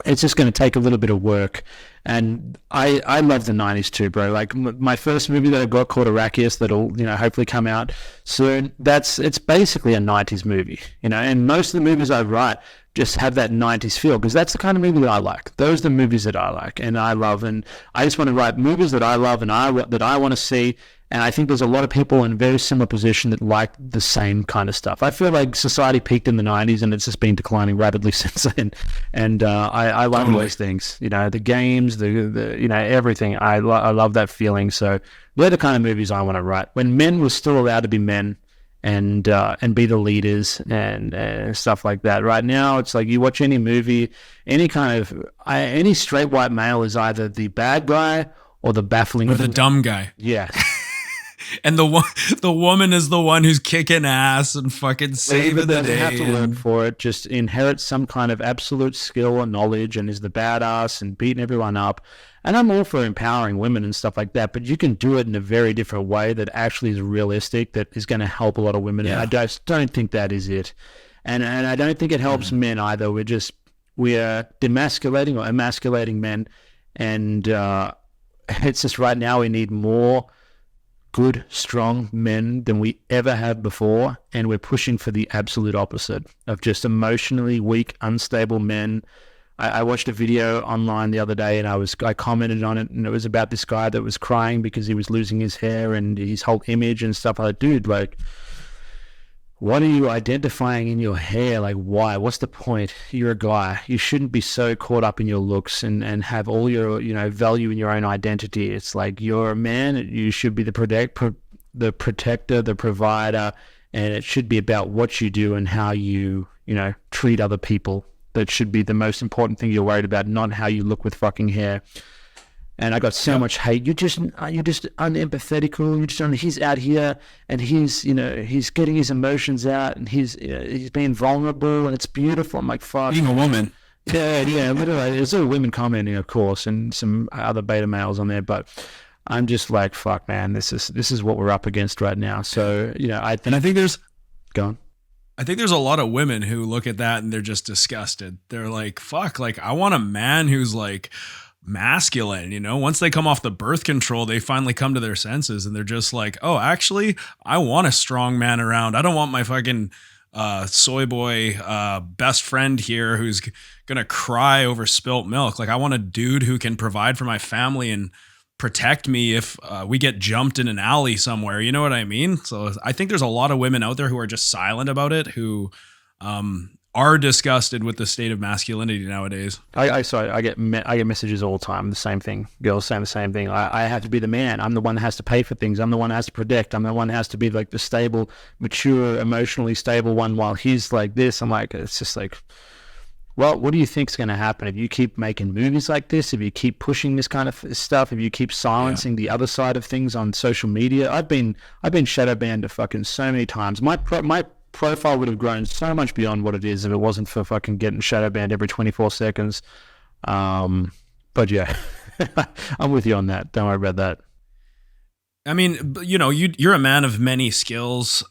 it's just going to take a little bit of work. And I love the 90s too, bro. Like my first movie that I got called Arakius, that'll, you know, hopefully come out soon. It's basically a 90s movie, you know, and most of the movies I write just have that 90s feel, because that's the kind of movie that I like. Those are the movies that I like and I love, and I just want to write movies that I love and that I want to see. And I think there's a lot of people in a very similar position that like the same kind of stuff. I feel like society peaked in the 90s and it's just been declining rapidly since then. And I love those things, you know, the games, the you know, everything. I love that feeling. So they're the kind of movies I want to write. When men were still allowed to be men and be the leaders and stuff like that. Right now, it's like you watch any movie, any straight white male is either the bad guy or the baffling, or the dumb guy. Yeah. And the woman is the one who's kicking ass and fucking saving the day. They have to learn for it, just inherit some kind of absolute skill or knowledge, and is the badass and beating everyone up. And I'm all for empowering women and stuff like that, but you can do it in a very different way that actually is realistic, that is going to help a lot of women. Yeah. And I just don't think that is it. And I don't think it helps men either. We are demasculating or emasculating men. And it's just right now we need more good, strong men than we ever have before, and we're pushing for the absolute opposite of just emotionally weak, unstable men. I watched a video online the other day, and I commented on it, and it was about this guy that was crying because he was losing his hair and his whole image and stuff. Like, dude, like, what are you identifying in your hair? Like, why? What's the point? You're a guy. You shouldn't be so caught up in your looks and have all your, you know, value in your own identity. It's like, you're a man. You should be the protector, the provider, and it should be about what you do and how you treat other people. That should be the most important thing you're worried about, not how you look with fucking hair. And I got so much hate. You're just unempathetical. He's out here and he's getting his emotions out and he's being vulnerable and it's beautiful. I'm like, fuck. Being a woman. Yeah. Literally, there's a women commenting, of course, and some other beta males on there, but I'm just like, fuck, man, this is what we're up against right now. So I think there's a lot of women who look at that and they're just disgusted. They're like, fuck, like I want a man who's like masculine, once they come off the birth control, they finally come to their senses and they're just like, oh, actually, I want a strong man around. I don't want my fucking soy boy best friend here who's gonna cry over spilt milk. Like I want a dude who can provide for my family and protect me if we get jumped in an alley somewhere. You know what I mean? So I think there's a lot of women out there who are just silent about it, who are disgusted with the state of masculinity nowadays. I get messages all the time. The same thing. Girls saying the same thing. I have to be the man. I'm the one that has to pay for things. I'm the one that has to protect. I'm the one that has to be like the stable, mature, emotionally stable one while he's like this. I'm like, it's just like, well, what do you think's going to happen if you keep making movies like this? If you keep pushing this kind of stuff? If you keep silencing the other side of things on social media? I've been shadow banned fucking so many times. My profile would have grown so much beyond what it is if it wasn't for fucking getting shadow banned every 24 seconds. But yeah, I'm with you on that. Don't worry about that. I mean, you're a man of many skills.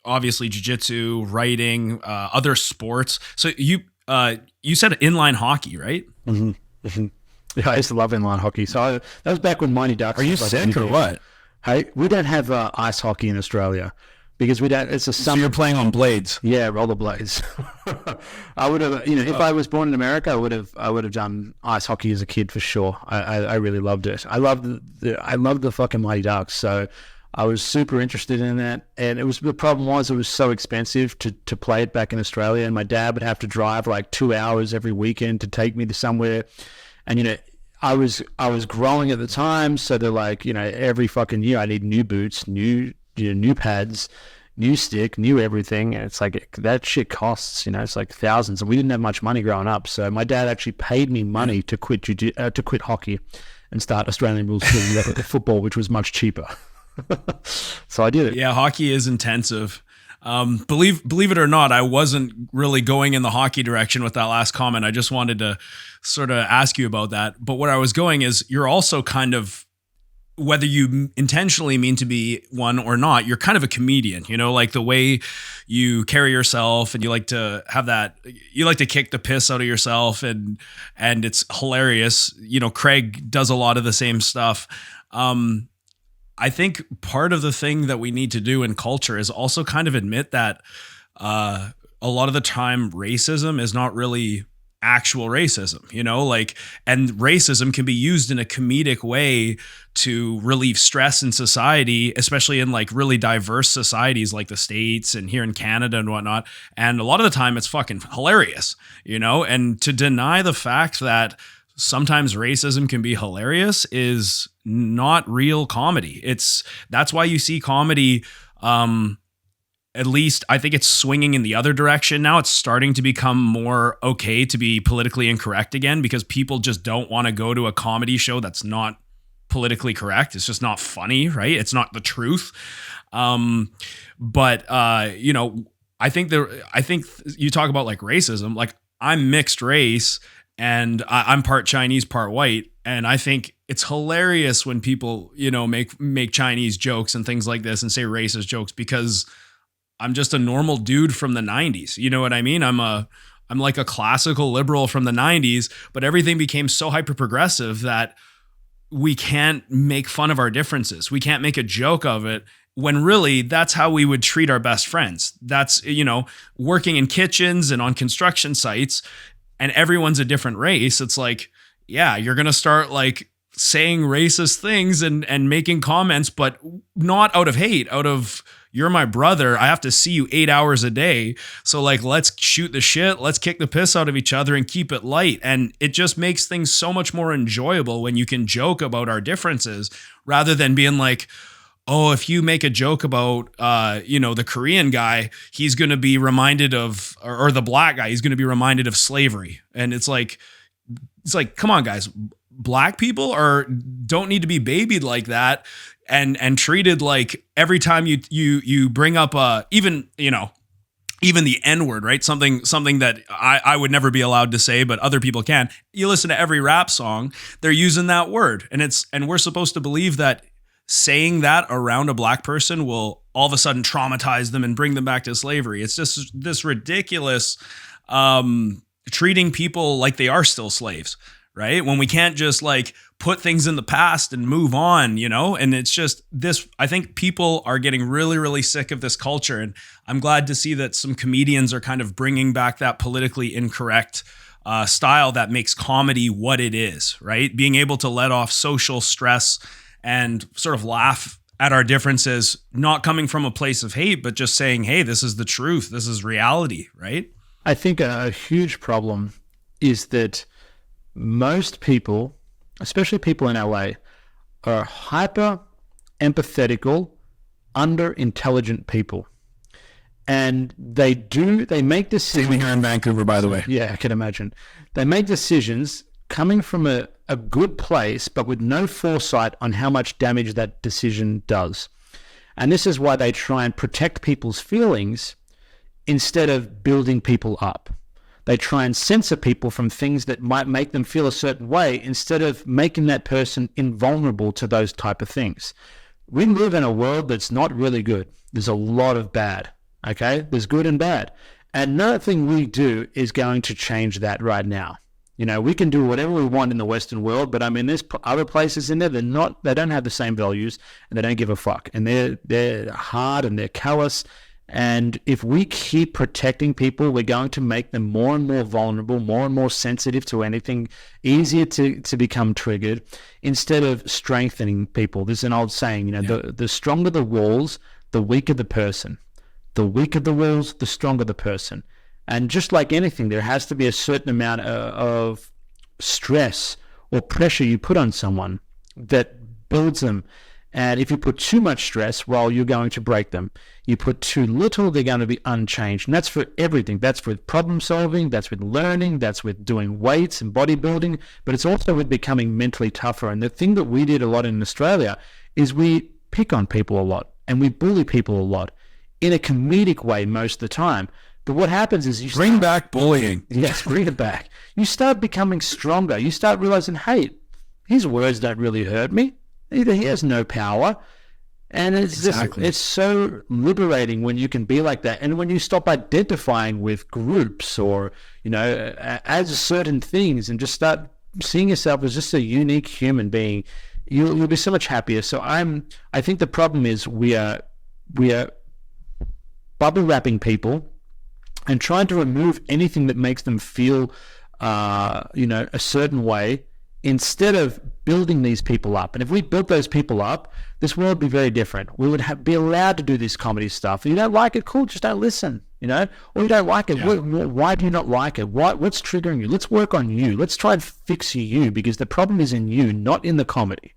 Obviously Jiu Jitsu, writing, other sports. So you said inline hockey, right? Mm-hmm. Mm-hmm. Yeah, I used to love inline hockey. So that was back when Mighty Ducks. Are you sick or what? Hey, we don't have ice hockey in Australia. Because we don't, it's a summer. So you're playing on blades? Yeah, rollerblades. I would have, if I was born in America, I would have done ice hockey as a kid for sure. I really loved it. I loved the fucking Mighty Ducks. So I was super interested in that. And the problem was it was so expensive to play it back in Australia. And my dad would have to drive like 2 hours every weekend to take me to somewhere. And, I was growing at the time. So they're like, every fucking year I need new boots, new pads, new stick, new everything, and it's like that shit costs. It's like thousands, and we didn't have much money growing up. So my dad actually paid me money to quit hockey and start Australian rules football, which was much cheaper. So I did it. Yeah, hockey is intensive. Believe it or not, I wasn't really going in the hockey direction with that last comment. I just wanted to sort of ask you about that. But where I was going is you're also kind of, whether you intentionally mean to be one or not, you're kind of a comedian, like the way you carry yourself, and you like to kick the piss out of yourself, and it's hilarious. Craig does a lot of the same stuff. I think part of the thing that we need to do in culture is also kind of admit that a lot of the time racism is not really actual racism, and racism can be used in a comedic way to relieve stress in society, especially in like really diverse societies like the States and here in Canada and whatnot. And a lot of the time it's fucking hilarious, and to deny the fact that sometimes racism can be hilarious is not real comedy. That's why you see comedy, at least I think it's swinging in the other direction now. It's starting to become more okay to be politically incorrect again, because people just don't want to go to a comedy show that's not politically correct. It's just not funny, right? It's not the truth. But I think you talk about like racism, like I'm mixed race and I'm part Chinese, part white. And I think it's hilarious when people, make Chinese jokes and things like this and say racist jokes, because I'm just a normal dude from the 90s. You know what I mean? I'm like a classical liberal from the 90s, but everything became so hyper progressive that we can't make fun of our differences. We can't make a joke of it, when really that's how we would treat our best friends. That's, working in kitchens and on construction sites, and everyone's a different race. It's like, yeah, you're going to start like saying racist things and making comments, but not out of hate, out of, you're my brother. I have to see you 8 hours a day. So like, let's shoot the shit. Let's kick the piss out of each other and keep it light. And it just makes things so much more enjoyable when you can joke about our differences, rather than being like, oh, if you make a joke about, the Korean guy, he's going to be reminded of, or the black guy, he's going to be reminded of slavery. And it's like, come on, guys, black people don't need to be babied like that and treated like every time you bring up, even the N-word, right? Something that I would never be allowed to say, but other people can. You listen to every rap song, they're using that word. And we're supposed to believe that saying that around a black person will all of a sudden traumatize them and bring them back to slavery. It's just this ridiculous treating people like they are still slaves, right? When we can't just like put things in the past and move on, and it's just this, I think people are getting really, really sick of this culture. And I'm glad to see that some comedians are kind of bringing back that politically incorrect style that makes comedy what it is, right? Being able to let off social stress and sort of laugh at our differences, not coming from a place of hate, but just saying, hey, this is the truth. This is reality, right? I think a huge problem is that most people, especially people in LA, are hyper empathetical, under intelligent people. And they make decisions. Same here in Vancouver, by the way. Yeah, I can imagine. They make decisions coming from a good place, but with no foresight on how much damage that decision does. And this is why they try and protect people's feelings instead of building people up. They try and censor people from things that might make them feel a certain way instead of making that person invulnerable to those type of things. We live in a world that's not really good. There's a lot of bad, okay? There's good and bad. And nothing we do is going to change that right now. We can do whatever we want in the Western world, but I mean, there's other places in there they don't have the same values and they don't give a fuck. And they're hard and they're callous. And if we keep protecting people, we're going to make them more and more vulnerable, more and more sensitive to anything, easier to become triggered, instead of strengthening people. There's an old saying, the stronger the walls, the weaker the person. The weaker the walls, the stronger the person. And just like anything, there has to be a certain amount of stress or pressure you put on someone that builds them. And if you put too much stress, well, you're going to break them. You put too little, they're going to be unchanged. And that's for everything. That's with problem solving, that's with learning, that's with doing weights and bodybuilding, but it's also with becoming mentally tougher. And the thing that we did a lot in Australia is we pick on people a lot and we bully people a lot in a comedic way most of the time. But what happens is you bring back bullying. Yes, bring it back. You start becoming stronger. You start realizing, hey, his words don't really hurt me. Either he has no power. And it's Exactly. it's so liberating when you can be like that. And when you stop identifying with groups or, as certain things and just start seeing yourself as just a unique human being, you'll be so much happier. So I think the problem is we are bubble wrapping people and trying to remove anything that makes them feel, a certain way, instead of building these people up. And if we built those people up, this world would be very different. We would be allowed to do this comedy stuff. If you don't like it, cool, just don't listen, or you don't like it. Yeah. Why do you not like it? What's triggering you? Let's work on you. Let's try and fix you, because the problem is in you, not in the comedy.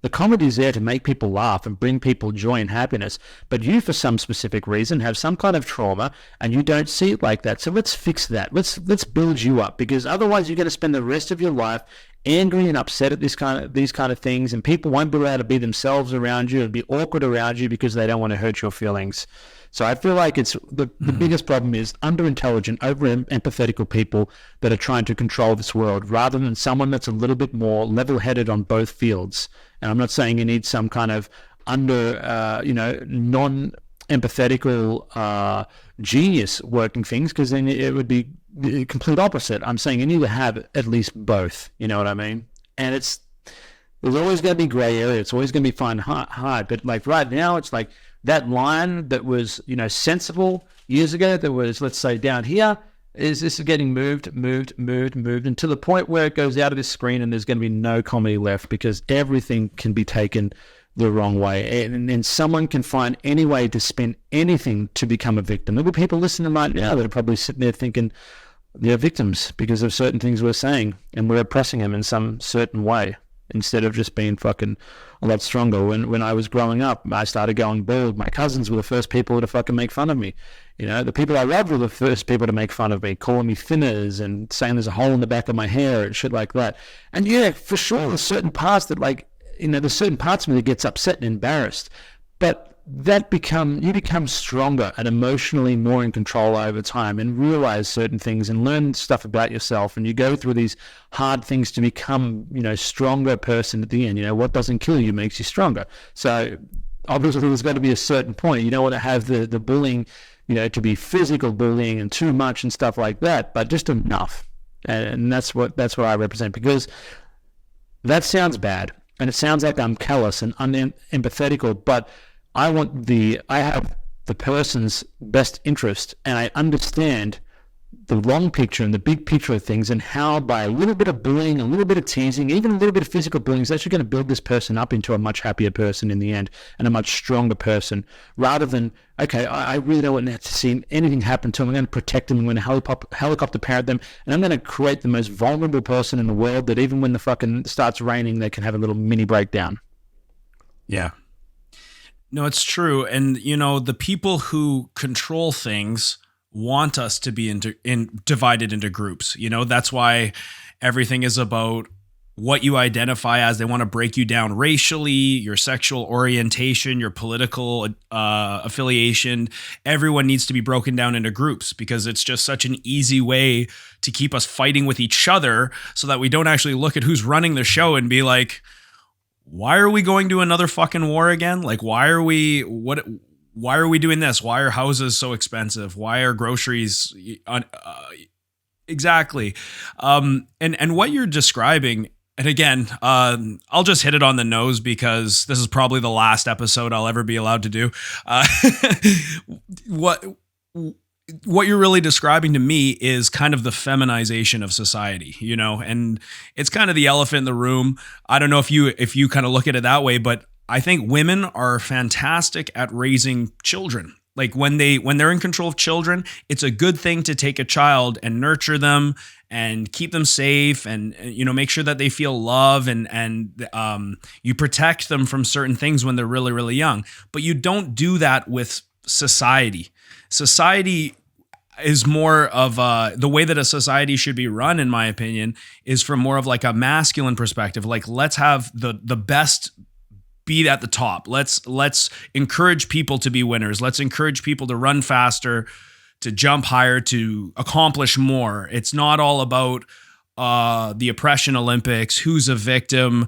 The comedy is there to make people laugh and bring people joy and happiness. But you, for some specific reason, have some kind of trauma and you don't see it like that. So let's fix that. Let's build you up, because otherwise you're going to spend the rest of your life angry and upset at these kind of things, and people won't be able to be themselves around you and be awkward around you because they don't want to hurt your feelings. So I feel like it's the biggest problem is under-intelligent, over-empathetical people that are trying to control this world, rather than someone that's a little bit more level-headed on both fields. And I'm not saying you need some kind of non-empathetical genius working things, because then it would be the complete opposite. I'm saying you need to have at least both. You know what I mean? And there's always going to be gray area. It's always going to be hard. But like right now, it's like that line that was, sensible years ago, that was, let's say, down here, is this getting moved, and to the point where it goes out of this screen and there's going to be no comedy left, because everything can be taken the wrong way, and someone can find any way to spin anything to become a victim. There will be people listening right now that are probably sitting there thinking they're victims because of certain things we're saying, and we're oppressing them in some certain way. instead of just being fucking a lot stronger. When I was growing up, I started going bald. My cousins were the first people to fucking make fun of me. You know, the people I loved were the first people to make fun of me, calling me thinners and saying there's a hole in the back of my hair and shit like that. And yeah, for sure, there's certain parts that, like, you know, there's certain parts of me that gets upset and embarrassed. But you become stronger and emotionally more in control over time, and realize certain things and learn stuff about yourself, and you go through these hard things to become, you know, stronger person at the end. You know, what doesn't kill you makes you stronger. So obviously there's got to be a certain point. You don't want to have the bullying, you know, to be physical bullying and too much and stuff like that, but just enough. And that's what I represent, because that sounds bad and it sounds like I'm callous and unempathetical, but I have the person's best interest, and I understand the long picture and the big picture of things, and how by a little bit of bullying, a little bit of teasing, even a little bit of physical bullying is actually going to build this person up into a much happier person in the end, and a much stronger person, rather than, okay, I really don't want to see anything happen to them. I'm going to protect them. I'm going to helicopter parent them, and I'm going to create the most vulnerable person in the world, that even when the fucking starts raining, they can have a little mini breakdown. Yeah. No, it's true. And, you know, the people who control things want us to be divided into groups. You know, that's why everything is about what you identify as. They want to break you down racially, your sexual orientation, your political affiliation. Everyone needs to be broken down into groups, because it's just such an easy way to keep us fighting with each other, so that we don't actually look at who's running the show and be like, why are we going to another fucking war again? Like, why are we doing this? Why are houses so expensive? Why are groceries exactly? And what you're describing, and again, I'll just hit it on the nose, because this is probably the last episode I'll ever be allowed to do. What you're really describing to me is kind of the feminization of society, you know, and it's kind of the elephant in the room. I don't know if you kind of look at it that way, but I think women are fantastic at raising children. Like when they're in control of children, it's a good thing to take a child and nurture them and keep them safe, and you know, make sure that they feel love, and you protect them from certain things when they're really, really young. But you don't do that with society. Society is more of the way that a society should be run, in my opinion, is from more of like a masculine perspective. Like, let's have the best be at the top. Let's encourage people to be winners. Let's encourage people to run faster, to jump higher, to accomplish more. It's not all about the oppression Olympics, who's a victim.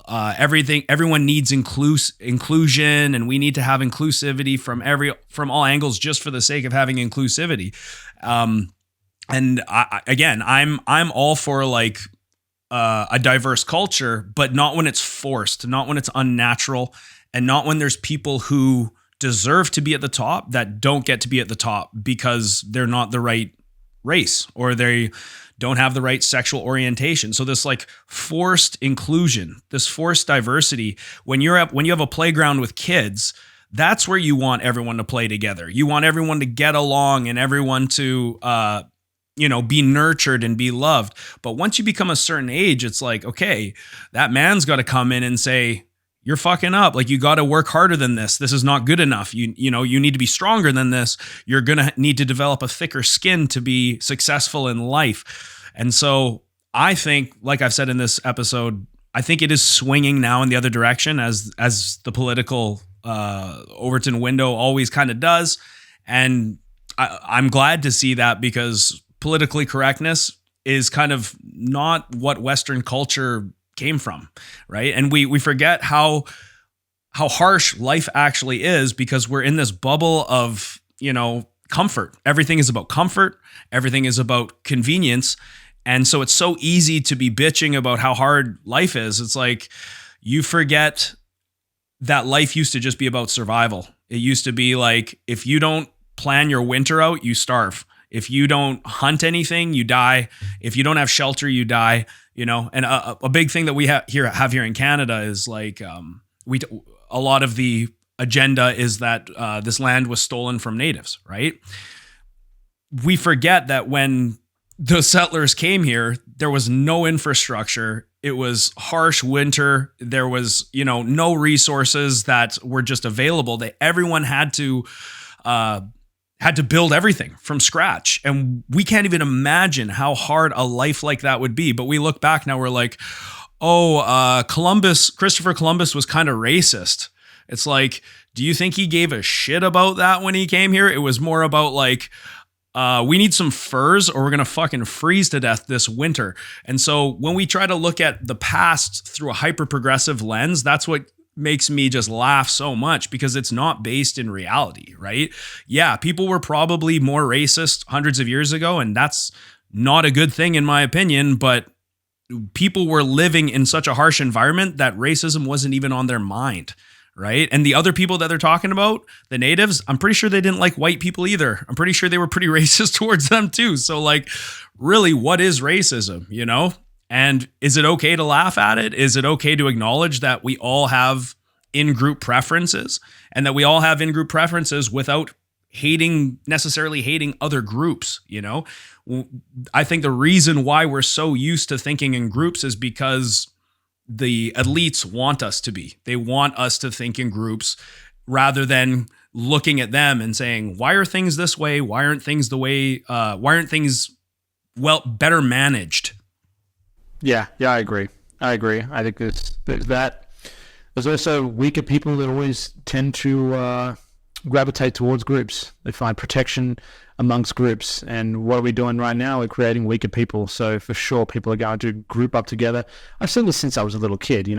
Everyone needs inclusion, and we need to have inclusivity from all angles, just for the sake of having inclusivity. And I'm all for like a diverse culture, but not when it's forced, not when it's unnatural, and not when there's people who deserve to be at the top that don't get to be at the top because they're not the right race, or they don't have the right sexual orientation. So this like forced inclusion, this forced diversity, when you have a playground with kids, that's where you want everyone to play together. You want everyone to get along, and everyone to be nurtured and be loved. But once you become a certain age, it's like, okay, that man's got to come in and say, you're fucking up. Like, you got to work harder than this. This is not good enough. You need to be stronger than this. You're going to need to develop a thicker skin to be successful in life. And so I think, like I've said in this episode, I think it is swinging now in the other direction, as the political Overton window always kind of does. And I'm glad to see that, because politically correctness is kind of not what Western culture came from, right? And we forget how harsh life actually is, because we're in this bubble of, comfort. Everything is about comfort. Everything is about convenience. And so it's so easy to be bitching about how hard life is. It's like, you forget that life used to just be about survival. It used to be like, if you don't plan your winter out, you starve. If you don't hunt anything, you die. If you don't have shelter, you die. And a big thing that we have here in Canada is like, a lot of the agenda is that this land was stolen from natives, right? We forget that when the settlers came here, there was no infrastructure. It was harsh winter. There was, no resources that were just available. Everyone had to build everything from scratch. And we can't even imagine how hard a life like that would be. But we look back now, we're like, Christopher Columbus was kind of racist. It's like, do you think he gave a shit about that when he came here? It was more about like, we need some furs or we're going to fucking freeze to death this winter. And so when we try to look at the past through a hyper-progressive lens, that's what makes me just laugh so much, because it's not based in reality, right? Yeah, people were probably more racist hundreds of years ago, and that's not a good thing in my opinion, but people were living in such a harsh environment that racism wasn't even on their mind. Right. And the other people that they're talking about, the natives, I'm pretty sure they didn't like white people either. I'm pretty sure they were pretty racist towards them too. So like, really, what is racism, And is it okay to laugh at it? Is it okay to acknowledge that we all have in-group preferences and that we all have in-group preferences without necessarily hating other groups, I think the reason why we're so used to thinking in groups is because the elites want us to be. They want us to think in groups rather than looking at them and saying, why are things this way? Why aren't things better managed? Yeah, I agree. I think there's that. There's also weaker people that always tend to gravitate towards groups. They find protection amongst groups. And what are we doing right now? We're creating weaker people. So for sure, people are going to group up together. I've seen this since I was a little kid. You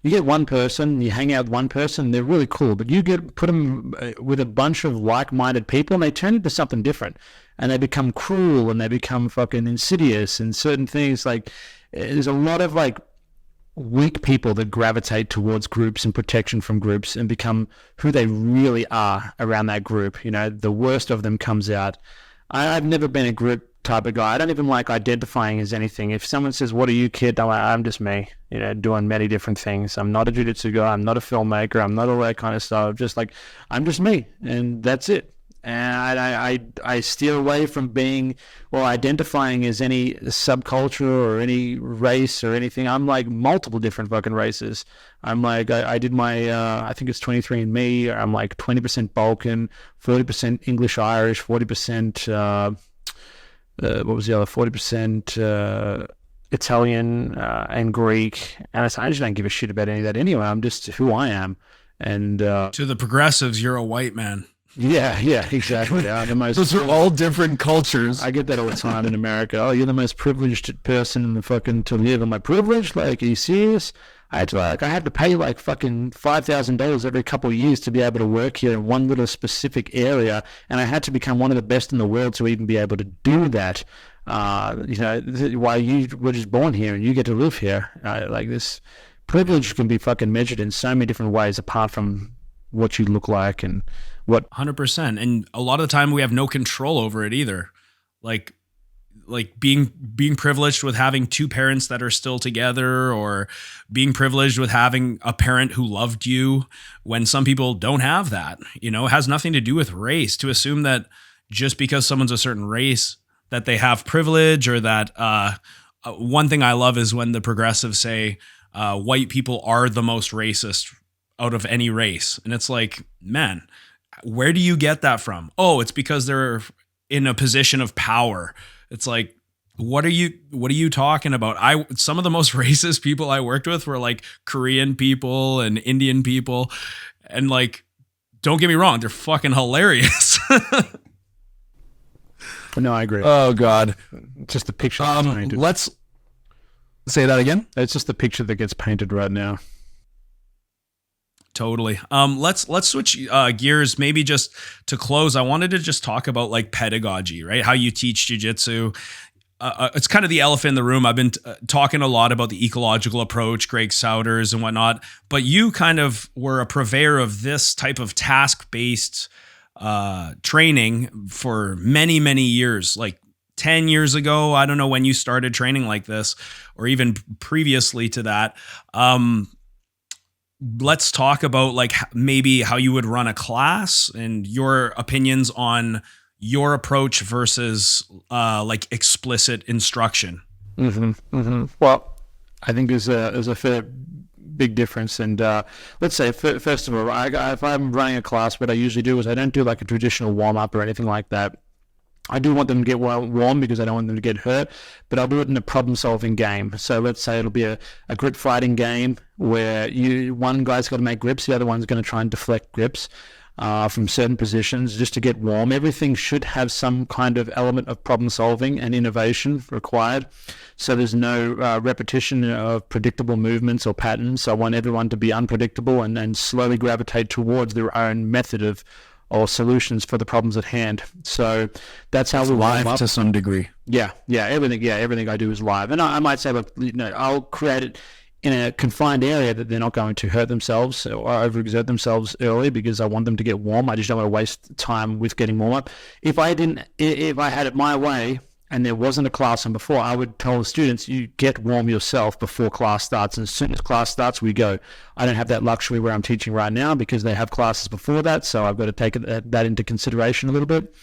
get one person, you hang out with one person, they're really cool, but you put them with a bunch of like-minded people, and they turn into something different, and they become cruel, and they become fucking insidious, and certain things. Like, there's a lot of like weak people that gravitate towards groups and protection from groups and become who they really are around that group. The worst of them comes out. I've never been a group type of guy. I don't even like identifying as anything. If someone says, what are you, kid? I'm just me, doing many different things. I'm not a Jiu Jitsu guy. I'm not a filmmaker. I'm not all that kind of stuff. Just like, I'm just me, and that's it. And I steer away from identifying as any subculture or any race or anything. I'm like multiple different fucking races. I'm like, I did my, I think it's 23andMe. I'm like 20% Balkan, 40% English Irish, 40%, what was the other, 40% Italian and Greek. And I just don't give a shit about any of that anyway. I'm just who I am. And to the progressives, you're a white man. Yeah, exactly. Those are all different cultures. I get that all the time in America. Oh, you're the most privileged person in the fucking to live. Am I privileged? Like, are you serious? I had to pay like fucking $5,000 every couple of years to be able to work here in one little specific area, and I had to become one of the best in the world to even be able to do that. While you were just born here and you get to live here, like this privilege can be fucking measured in so many different ways apart from what you look like and what 100%. And a lot of the time we have no control over it either. Like being privileged with having two parents that are still together, or being privileged with having a parent who loved you, when some people don't have that. It has nothing to do with race. To assume that just because someone's a certain race that they have privilege, or that one thing I love is when the progressives say white people are the most racist out of any race. And it's like, man, where do you get that from? Oh, it's because they're in a position of power. It's like, what are you talking about? Some of the most racist people I worked with were like Korean people and Indian people. And like, don't get me wrong, they're fucking hilarious. No, I agree. Oh God. It's just the picture that's painted. Let's say that again. It's just the picture that gets painted right now. Totally. Let's switch gears. Maybe just to close, I wanted to just talk about like pedagogy, right? How you teach jiu-jitsu. It's kind of the elephant in the room. I've been talking a lot about the ecological approach, Greg Souders and whatnot, but you kind of were a purveyor of this type of task-based training for many, many years, like 10 years ago. I don't know when you started training like this, or even previously to that. Let's talk about like maybe how you would run a class and your opinions on your approach versus like explicit instruction. Well, I think there's a fair big difference. And let's say, first of all, if I'm running a class, what I usually do is I don't do like a traditional warm-up or anything like that. I do want them to get warm because I don't want them to get hurt, but I'll do it in a problem-solving game. So let's say it'll be a grip fighting game where one guy's got to make grips, the other one's going to try and deflect grips from certain positions just to get warm. Everything should have some kind of element of problem-solving and innovation required. So there's no repetition of predictable movements or patterns. So I want everyone to be unpredictable and slowly gravitate towards their own method of or solutions for the problems at hand. So that's how we warm up to some degree. Yeah, everything I do is live. And I might say, look, I'll create it in a confined area that they're not going to hurt themselves or overexert themselves early because I want them to get warm. I just don't want to waste time with getting warm up. If I had it my way and there wasn't a class on before, I would tell the students, you get warm yourself before class starts. And as soon as class starts, we go. I don't have that luxury where I'm teaching right now because they have classes before that. So I've got to take that into consideration a little bit.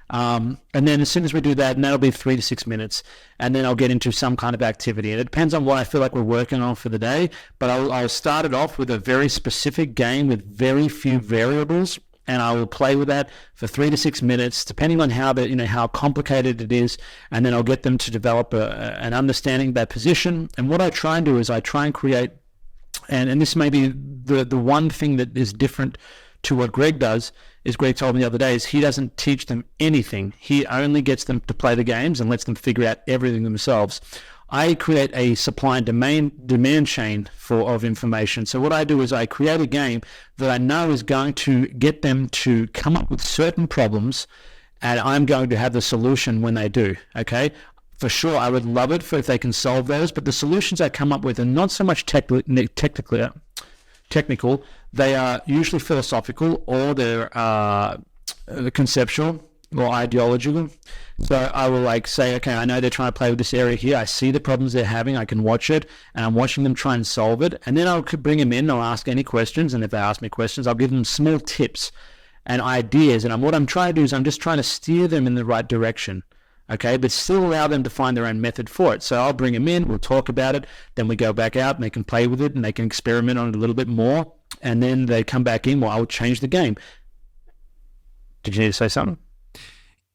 And then as soon as we do that, and that'll be 3 to 6 minutes, and then I'll get into some kind of activity. And it depends on what I feel like we're working on for the day, but I'll start it off with a very specific game with very few variables, and I will play with that for 3 to 6 minutes, depending on how complicated it is, and then I'll get them to develop an understanding of that position. And what I try and do is I try and create, and this may be the one thing that is different to what Greg does, is Greg told me the other day, is he doesn't teach them anything. He only gets them to play the games and lets them figure out everything themselves. I create a supply and demand chain of information. So what I do is I create a game that I know is going to get them to come up with certain problems, and I'm going to have the solution when they do, okay? For sure, I would love it if they can solve those, but the solutions I come up with are not so much technical. They are usually philosophical, or they're conceptual or ideological. So I will say, okay, I know they're trying to play with this area here. I see the problems they're having. I can watch it, and I'm watching them try and solve it. And then I'll bring them in. I'll ask any questions, and if they ask me questions, I'll give them small tips and ideas. And what I'm trying to do is I'm just trying to steer them in the right direction. Okay, but still allow them to find their own method for it. So I'll bring them in, we'll talk about it, then we go back out and they can play with it and they can experiment on it a little bit more, and then they come back in, well, I'll change the game. Did you need to say something?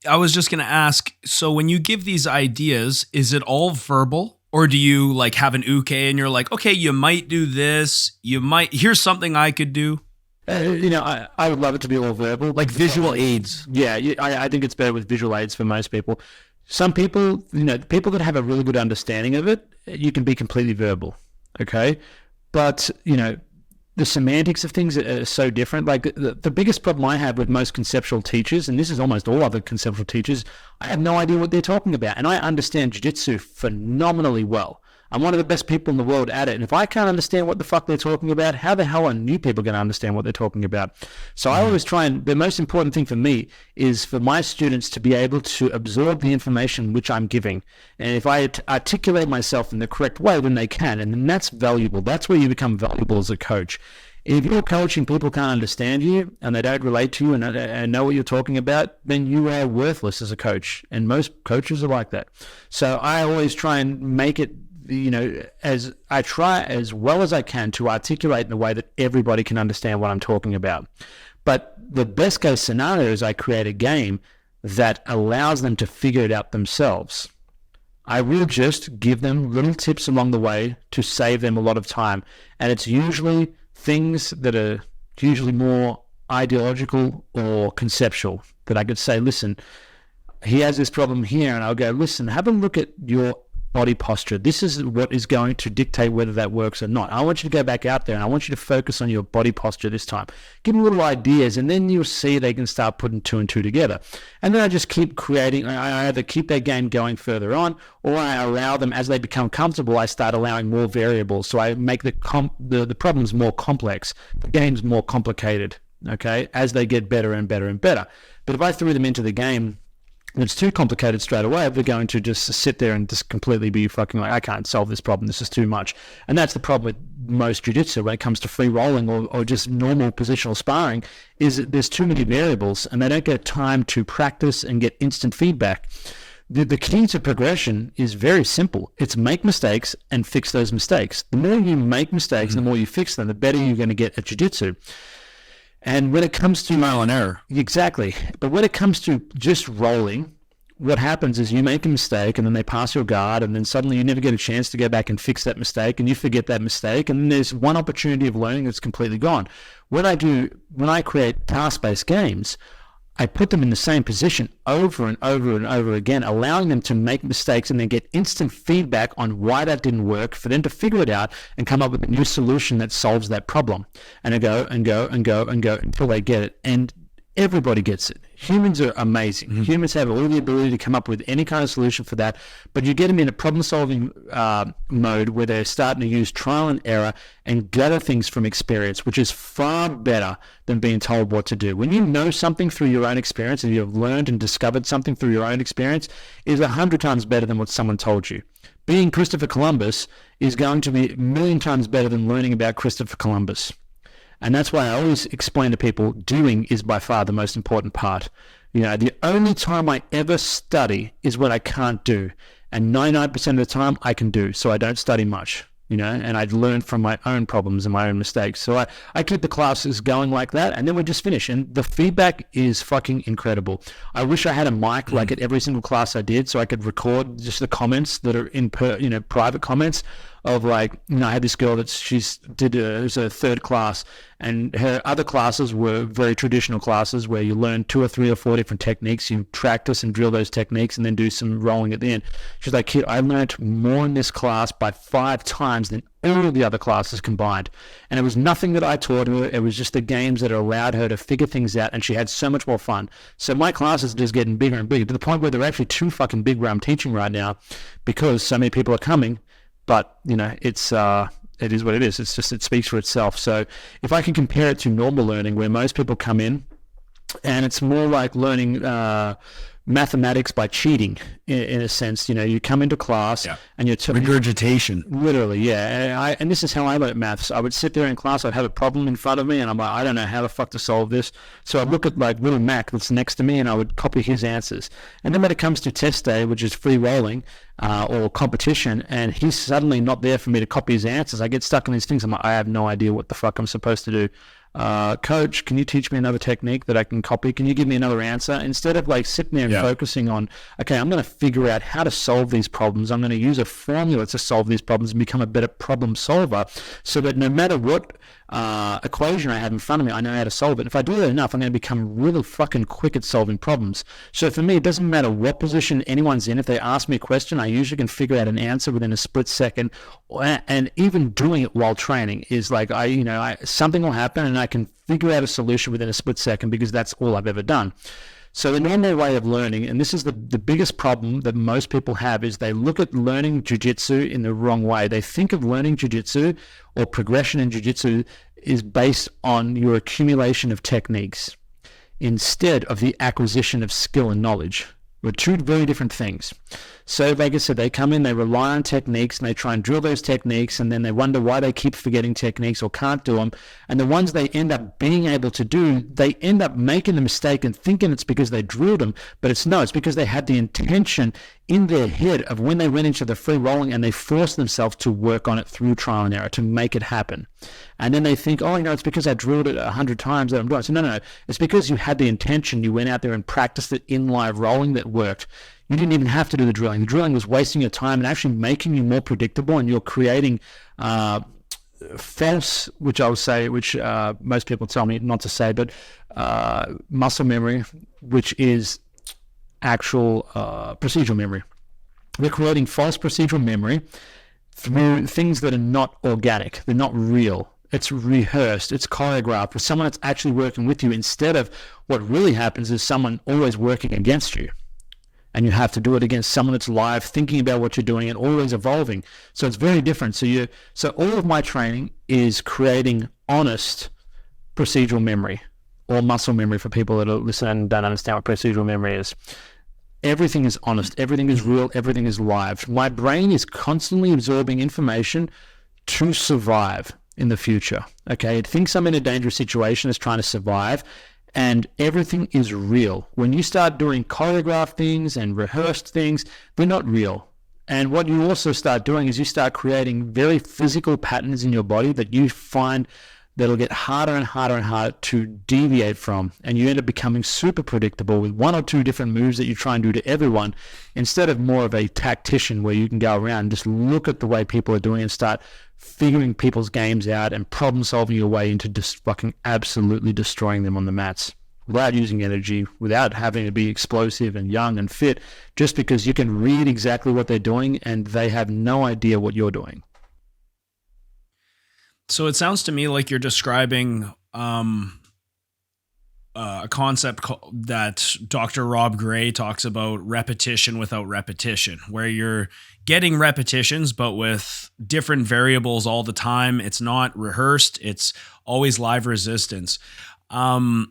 I was just going to ask, so when you give these ideas, is it all verbal? Or do you have an uke and you're like, okay, you might do this, here's something I could do? I would love it to be all verbal. Like visual aids. Yeah, I think it's better with visual aids for most people. Some people, people that have a really good understanding of it, you can be completely verbal, okay? But, the semantics of things are so different. Like the biggest problem I have with most conceptual teachers, and this is almost all other conceptual teachers, I have no idea what they're talking about. And I understand Jiu Jitsu phenomenally well. I'm one of the best people in the world at it. And if I can't understand what the fuck they're talking about, how the hell are new people going to understand what they're talking about? So I always try, and the most important thing for me is for my students to be able to absorb the information which I'm giving. And if I articulate myself in the correct way, then they can. And then that's valuable. That's where you become valuable as a coach. If you're coaching, people can't understand you and they don't relate to you and know what you're talking about, then you are worthless as a coach. And most coaches are like that. So I always try and make it, as I try as well as I can to articulate in a way that everybody can understand what I'm talking about. But the best case scenario is I create a game that allows them to figure it out themselves. I will just give them little tips along the way to save them a lot of time. And it's usually things that are usually more ideological or conceptual that I could say, listen, he has this problem here. And I'll go, listen, have a look at your body posture. This is what is going to dictate whether that works or not. I want you to go back out there and I want you to focus on your body posture this time. Give them little ideas and then you'll see they can start putting 2 and 2 together. And then I just keep creating, I either keep their game going further on or I allow them, as they become comfortable, I start allowing more variables. So I make the problems more complex, the game's more complicated, okay, as they get better and better and better. But if I threw them into the game and it's too complicated straight away, they're going to just sit there and just completely be fucking like, I can't solve this problem, this is too much. And that's the problem with most jiu-jitsu when it comes to free rolling or just normal positional sparring, is that there's too many variables and they don't get time to practice and get instant feedback. the key to progression is very simple. It's make mistakes and fix those mistakes. The more you make mistakes, the more you fix them, the better you're going to get at jiu-jitsu. And when it comes to Trial and error. Exactly. But when it comes to just rolling, what happens is you make a mistake and then they pass your guard, and then suddenly you never get a chance to go back and fix that mistake, and you forget that mistake, and then there's one opportunity of learning that's completely gone. When I create task-based games, I put them in the same position over and over and over again, allowing them to make mistakes and then get instant feedback on why that didn't work, for them to figure it out and come up with a new solution that solves that problem. And I go and go and go and go until they get it. And everybody gets it. Humans are amazing. Humans have all the ability to come up with any kind of solution for that, but you get them in a problem-solving mode where they're starting to use trial and error and gather things from experience, which is far better than being told what to do. When you know something through your own experience and you've learned and discovered something through your own experience, is 100 times better than what someone told you. Being Christopher Columbus is going to be a million times better than learning about Christopher Columbus. And that's why I always explain to people, doing is by far the most important part. You know, the only time I ever study is when I can't do. And 99% of the time I can do, so I don't study much, you know, and I'd learn from my own problems and my own mistakes. So I keep the classes going like that, and then we just finish. And the feedback is fucking incredible. I wish I had a mic like at every single class I did, so I could record just the comments that are in private comments of, like, you know, I had this girl that it was her third class, and her other classes were very traditional classes where you learn 2 or 3 or 4 different techniques. You practice and drill those techniques and then do some rolling at the end. She's like, "Kid, I learned more in this class by 5 times than all of the other classes combined." And it was nothing that I taught her. It was just the games that allowed her to figure things out, and she had so much more fun. So my classes are just getting bigger and bigger, to the point where they're actually too fucking big where I'm teaching right now, because so many people are coming. But, you know, it is what it is. It's just, it speaks for itself. So if I can compare it to normal learning, where most people come in and it's more like learning mathematics by cheating, in a sense. You know, you come into class and you're regurgitation. Literally, yeah. And this is how I learned maths. I would sit there in class, I'd have a problem in front of me, and I'm like, I don't know how the fuck to solve this. So I'd look at, like, little Mac that's next to me, and I would copy his answers. And then when it comes to test day, which is free rolling or competition, and he's suddenly not there for me to copy his answers, I get stuck in these things. I'm like, I have no idea what the fuck I'm supposed to do. Coach, can you teach me another technique that I can copy? Can you give me another answer? Instead of, like, sitting there and focusing on, okay, I'm going to figure out how to solve these problems. I'm going to use a formula to solve these problems and become a better problem solver, so that no matter what equation I have in front of me, I know how to solve it. If I do that enough, I'm going to become really fucking quick at solving problems. So for me, it doesn't matter what position anyone's in. If they ask me a question, I usually can figure out an answer within a split second. And even doing it while training is like, something will happen and I can figure out a solution within a split second, because that's all I've ever done. So the normal way of learning, and this is the biggest problem that most people have, is they look at learning jiu-jitsu in the wrong way. They think of learning jiu-jitsu or progression in jiu-jitsu is based on your accumulation of techniques instead of the acquisition of skill and knowledge. We're two very different things. So, like I said, they come in, they rely on techniques, and they try and drill those techniques, and then they wonder why they keep forgetting techniques or can't do them. And the ones they end up being able to do, they end up making the mistake and thinking it's because they drilled them, but it's because they had the intention in their head of when they went into the free rolling, and they forced themselves to work on it through trial and error to make it happen. And then they think, it's because I drilled it 100 times that I'm doing. So no, it's because you had the intention. You went out there and practiced it in live rolling that worked. You didn't even have to do the drilling. The drilling was wasting your time and actually making you more predictable, and you're creating false, which I would say, which most people tell me not to say, but muscle memory, which is actual procedural memory. We're creating false procedural memory through things that are not organic. They're not real. It's rehearsed. It's choreographed with someone that's actually working with you, instead of what really happens is someone always working against you. And you have to do it against someone that's live, thinking about what you're doing and always evolving. So it's very different. So all of my training is creating honest procedural memory, or muscle memory for people that are listening and don't understand what procedural memory is. Everything is honest. Everything is real. Everything is live. My brain is constantly absorbing information to survive in the future. Okay, it thinks I'm in a dangerous situation, it's trying to survive. and everything is real. When you start doing choreographed things and rehearsed things, they're not real. And what you also start doing is you start creating very physical patterns in your body that you find that'll get harder and harder and harder to deviate from. And you end up becoming super predictable with one or two different moves that you try and do to everyone, instead of more of a tactician where you can go around and just look at the way people are doing and start figuring people's games out and problem solving your way into just fucking absolutely destroying them on the mats without using energy, without having to be explosive and young and fit, just because you can read exactly what they're doing and they have no idea what you're doing. So it sounds to me like you're describing a concept that Dr. Rob Gray talks about, repetition without repetition, where you're getting repetitions, but with different variables all the time. It's not rehearsed. It's always live resistance. And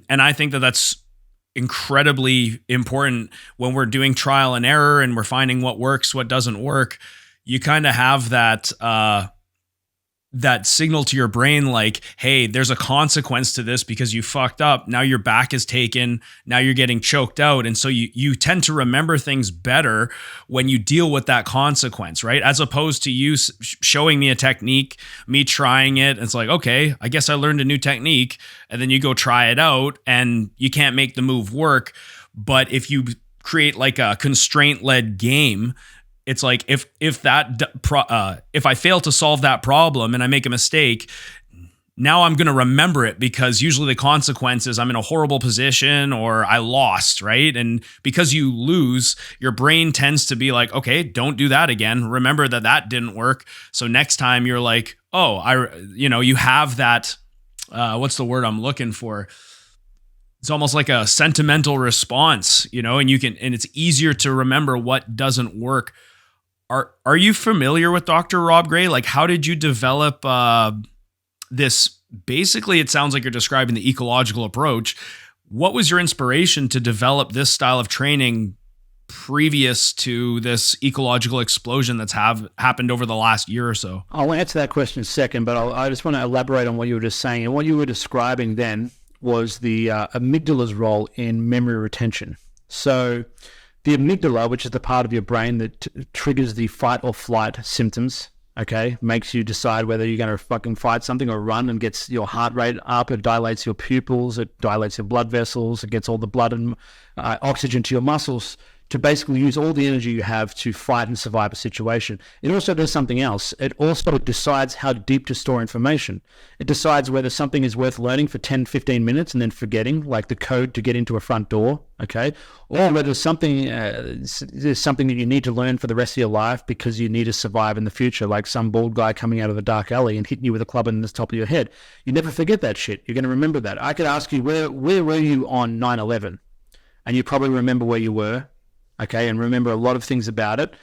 I think that that's incredibly important when we're doing trial and error and we're finding what works, what doesn't work. You kind of have that signal to your brain like, hey, there's a consequence to this because you fucked up. Now your back is taken. Now you're getting choked out. And so you tend to remember things better when you deal with that consequence, right? As opposed to you showing me a technique, me trying it. It's like, okay, I guess I learned a new technique. And then you go try it out and you can't make the move work. But if you create like a constraint-led game, it's like if I fail to solve that problem and I make a mistake, now I'm going to remember it because usually the consequence is I'm in a horrible position or I lost, right? And because you lose, your brain tends to be like, okay, don't do that again. Remember that didn't work. So next time you're like, oh, you have that, what's the word I'm looking for? It's almost like a sentimental response, and it's easier to remember what doesn't work. Are you familiar with Dr. Rob Gray? Like, how did you develop this? Basically, it sounds like you're describing the ecological approach. What was your inspiration to develop this style of training previous to this ecological explosion that's happened over the last year or so? I'll answer that question in a second, but I just want to elaborate on what you were just saying. And what you were describing then was the amygdala's role in memory retention. So the amygdala, which is the part of your brain that triggers the fight or flight symptoms, okay, makes you decide whether you're going to fucking fight something or run, and gets your heart rate up. It dilates your pupils. It dilates your blood vessels. It gets all the blood and oxygen to your muscles to basically use all the energy you have to fight and survive a situation. It also does something else. It also decides how deep to store information. It decides whether something is worth learning for 10, 15 minutes and then forgetting, like the code to get into a front door, okay? Or whether something is something that you need to learn for the rest of your life because you need to survive in the future, like some bald guy coming out of a dark alley and hitting you with a club in the top of your head. You never forget that shit. You're going to remember that. I could ask you, where were you on 9/11? And you probably remember where you were, okay, and remember a lot of things about it.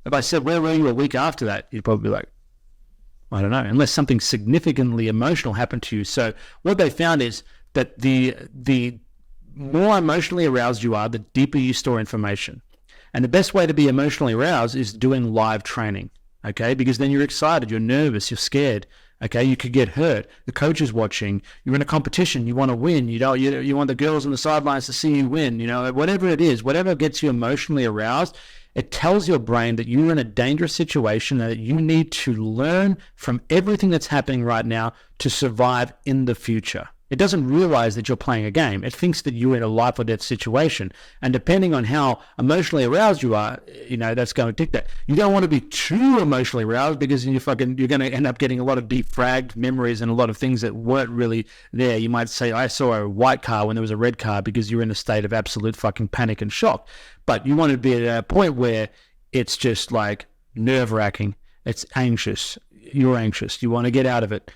If I said, where were you a week after that? You'd probably be like, I don't know, unless something significantly emotional happened to you. So what they found is that the more emotionally aroused you are, the deeper you store information. And the best way to be emotionally aroused is doing live training, okay? Because then you're excited, you're nervous, you're scared, okay? You could get hurt. The coach is watching. You're in a competition. You want to win. You want the girls on the sidelines to see you win. Whatever it is, whatever gets you emotionally aroused, it tells your brain that you're in a dangerous situation, that you need to learn from everything that's happening right now to survive in the future. It doesn't realize that you're playing a game. It thinks that you're in a life or death situation. And depending on how emotionally aroused you are, that's going to dictate. You don't want to be too emotionally aroused because you're going to end up getting a lot of defragged memories and a lot of things that weren't really there. You might say, I saw a white car when there was a red car, because you're in a state of absolute fucking panic and shock. But you want to be at a point where it's just like nerve-wracking. It's anxious. You're anxious. You want to get out of it.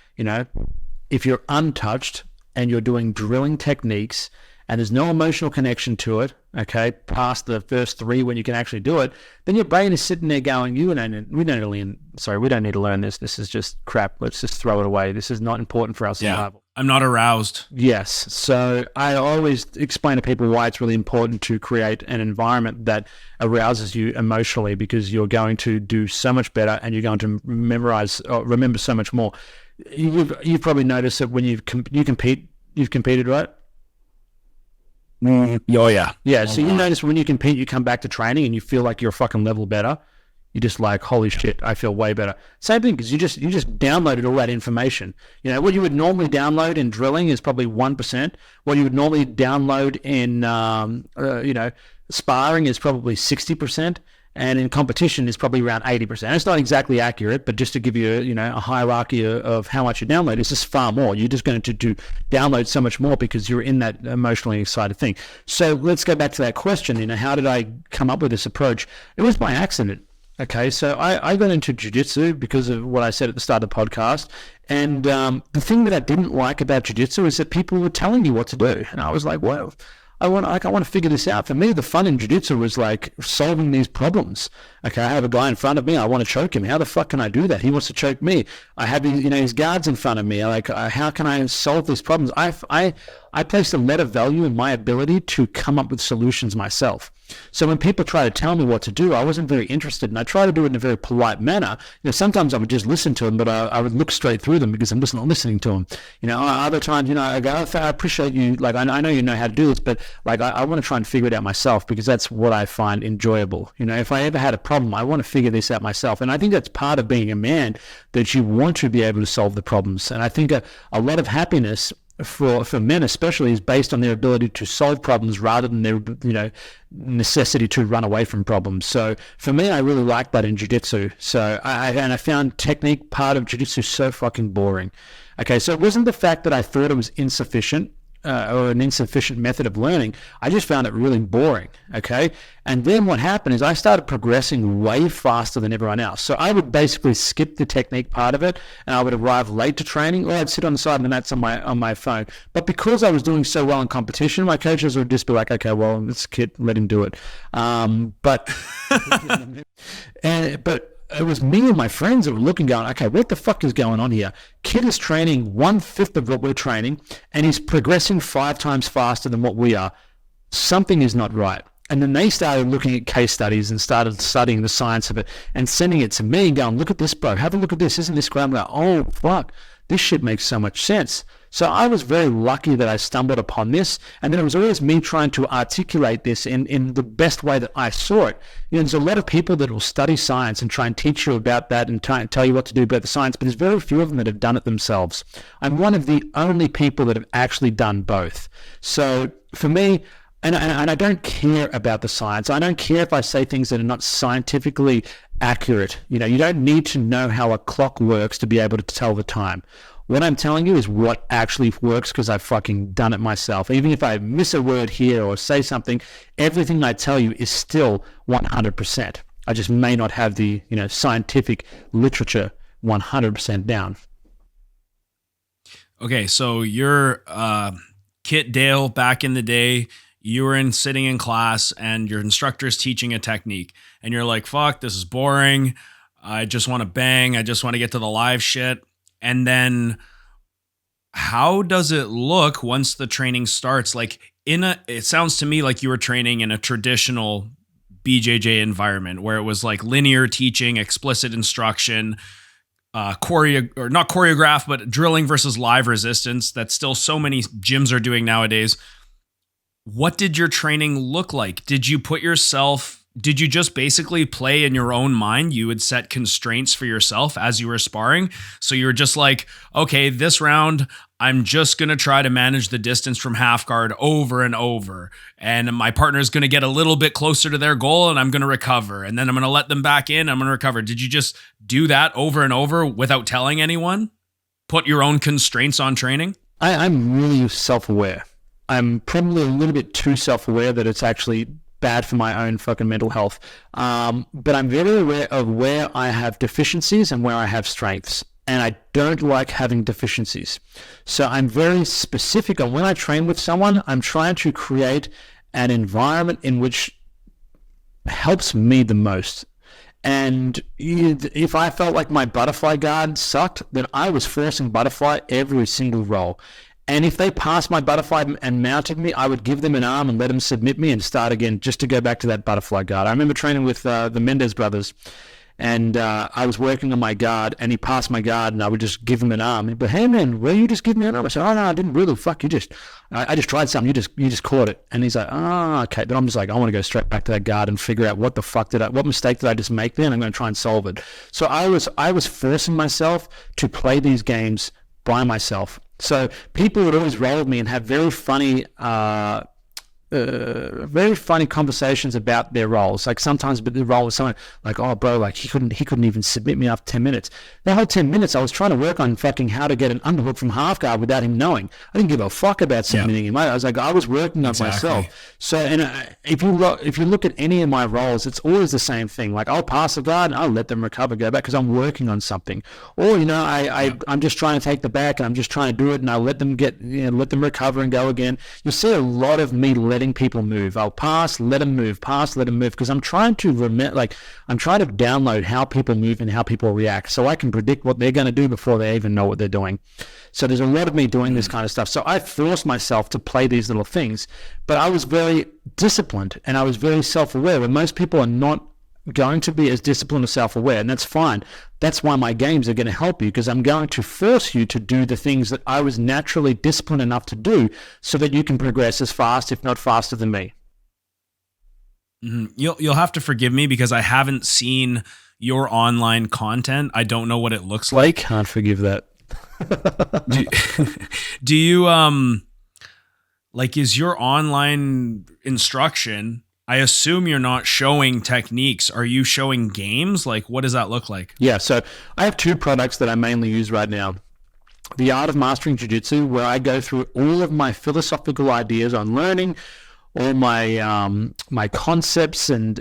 If you're untouched and you're doing drilling techniques and there's no emotional connection to it, okay, past the first three when you can actually do it, then your brain is sitting there going, we don't need to learn this. This is just crap. Let's just throw it away. This is not important for our survival. Yeah, I'm not aroused. Yes. So I always explain to people why it's really important to create an environment that arouses you emotionally, because you're going to do so much better and you're going to remember so much more. You've probably noticed that when you competed, right? Oh yeah. Yeah, so you notice when you compete, you come back to training and you feel like you're a fucking level better. You're just like, holy shit, I feel way better. Same thing, because you just downloaded all that information. You know, what you would normally download in drilling is probably 1%. What you would normally download in, sparring is probably 60%. And in competition is probably around 80%. It's not exactly accurate, but just to give you, a hierarchy of how much you download, it's just far more. You're just going to download so much more because you're in that emotionally excited thing. So let's go back to that question. How did I come up with this approach? It was by accident. Okay, so I got into Jiu Jitsu because of what I said at the start of the podcast. And the thing that I didn't like about Jiu Jitsu is that people were telling me what to do. And I was like, well, I want to figure this out. For me, the fun in jiu-jitsu was like solving these problems. Okay, I have a guy in front of me. I want to choke him. How the fuck can I do that? He wants to choke me. I have his guards in front of me. Like, how can I solve these problems? I placed a lot of value in my ability to come up with solutions myself. So when people try to tell me what to do, I wasn't very interested, and I try to do it in a very polite manner. Sometimes I would just listen to them, but I would look straight through them because I'm just not listening to them. Other times, I go, oh, I appreciate you. Like, I know you know how to do this, but like, I want to try and figure it out myself because that's what I find enjoyable. If I ever had a problem, I want to figure this out myself. And I think that's part of being a man, that you want to be able to solve the problems. And I think a lot of happiness for men especially is based on their ability to solve problems rather than their necessity to run away from problems. So for me, I really like that in jiu-jitsu. So I found technique part of jiu-jitsu so fucking boring. Okay, so it wasn't the fact that I thought it was insufficient or an insufficient method of learning. I just found it really boring. Okay, and then what happened is I started progressing way faster than everyone else. So I would basically skip the technique part of it, and I would arrive late to training, or I'd sit on the side of the mats on my phone. But because I was doing so well in competition, my coaches would just be like, okay, well, this kid, let him do it. But it was me and my friends that were looking, going, okay, what the fuck is going on here? Kid is training 1/5 of what we're training, and he's progressing 5 times faster than what we are. Something is not right. And then they started looking at case studies and started studying the science of it and sending it to me and going, look at this, bro. Have a look at this. Isn't this great? I'm like, oh, fuck. This shit makes so much sense. So I was very lucky that I stumbled upon this. And then it was always me trying to articulate this in the best way that I saw it. There's a lot of people that will study science and try and teach you about that and try and tell you what to do about the science, but there's very few of them that have done it themselves. I'm one of the only people that have actually done both. So for me, and I don't care about the science. I don't care if I say things that are not scientifically accurate. You don't need to know how a clock works to be able to tell the time. What I'm telling you is what actually works because I've fucking done it myself. Even if I miss a word here or say something, everything I tell you is still 100%. I just may not have the scientific literature 100% down. Okay, so you're Kit Dale back in the day. You were sitting in class and your instructor is teaching a technique and you're like, fuck, this is boring. I just want to bang. I just want to get to the live shit. And then how does it look once the training starts? Like it sounds to me like you were training in a traditional BJJ environment where it was like linear teaching, explicit instruction, not choreographed, but drilling versus live resistance. That's still so many gyms are doing nowadays. What did your training look like? Did you just basically play in your own mind? You would set constraints for yourself as you were sparring. So you were just like, okay, this round, I'm just going to try to manage the distance from half guard over and over. And my partner is going to get a little bit closer to their goal and I'm going to recover. And then I'm going to let them back in. I'm going to recover. Did you just do that over and over without telling anyone? Put your own constraints on training? I'm really self-aware. I'm probably a little bit too self-aware that it's actually bad for my own fucking mental health. But I'm very aware of where I have deficiencies and where I have strengths. And I don't like having deficiencies. So I'm very specific on when I train with someone, I'm trying to create an environment in which helps me the most. And if I felt like my butterfly guard sucked, then I was forcing butterfly every single roll. And if they passed my butterfly and mounted me, I would give them an arm and let them submit me and start again just to go back to that butterfly guard. I remember training with the Mendez brothers, And I was working on my guard, and he passed my guard, and I would just give him an arm. But hey man, will you just give me an arm? I said, oh no, I didn't really. Fuck you, I just tried something. You just caught it. And he's like, oh okay. But I'm just like, I want to go straight back to that guard and figure out what mistake did I just make there, and I'm going to try and solve it. So I was forcing myself to play these games by myself. So people would always roll with me and have very funny conversations about their roles. Like sometimes the role was someone like, oh bro, like he couldn't even submit me after 10 minutes. That whole 10 minutes I was trying to work on fucking how to get an underhook from half guard without him knowing. I didn't give a fuck about submitting him. I was working on myself. So if you look at any of my roles, it's always the same thing. Like I'll pass a guard and I'll let them recover, go back because I'm working on something. Or I'm just trying to take the back and I'm just trying to do it, and I'll let them recover and go again. You'll see a lot of me letting people move. I'll pass, let them move, because I'm trying to download how people move and how people react, so I can predict what they're going to do before they even know what they're doing. So there's a lot of me doing this kind of stuff. So I forced myself to play these little things, but I was very disciplined and I was very self-aware, where most people are not going to be as disciplined or self-aware, and that's fine. That's why my games are going to help you, because I'm going to force you to do the things that I was naturally disciplined enough to do, so that you can progress as fast, if not faster than me. Mm-hmm. You'll have to forgive me because I haven't seen your online content. I don't know what it looks like. Can't forgive that. Do you is your online instruction, I assume you're not showing techniques. Are you showing games? Like, what does that look like? Yeah, so I have two products that I mainly use right now. The Art of Mastering Jiu Jitsu, where I go through all of my philosophical ideas on learning, all my my concepts and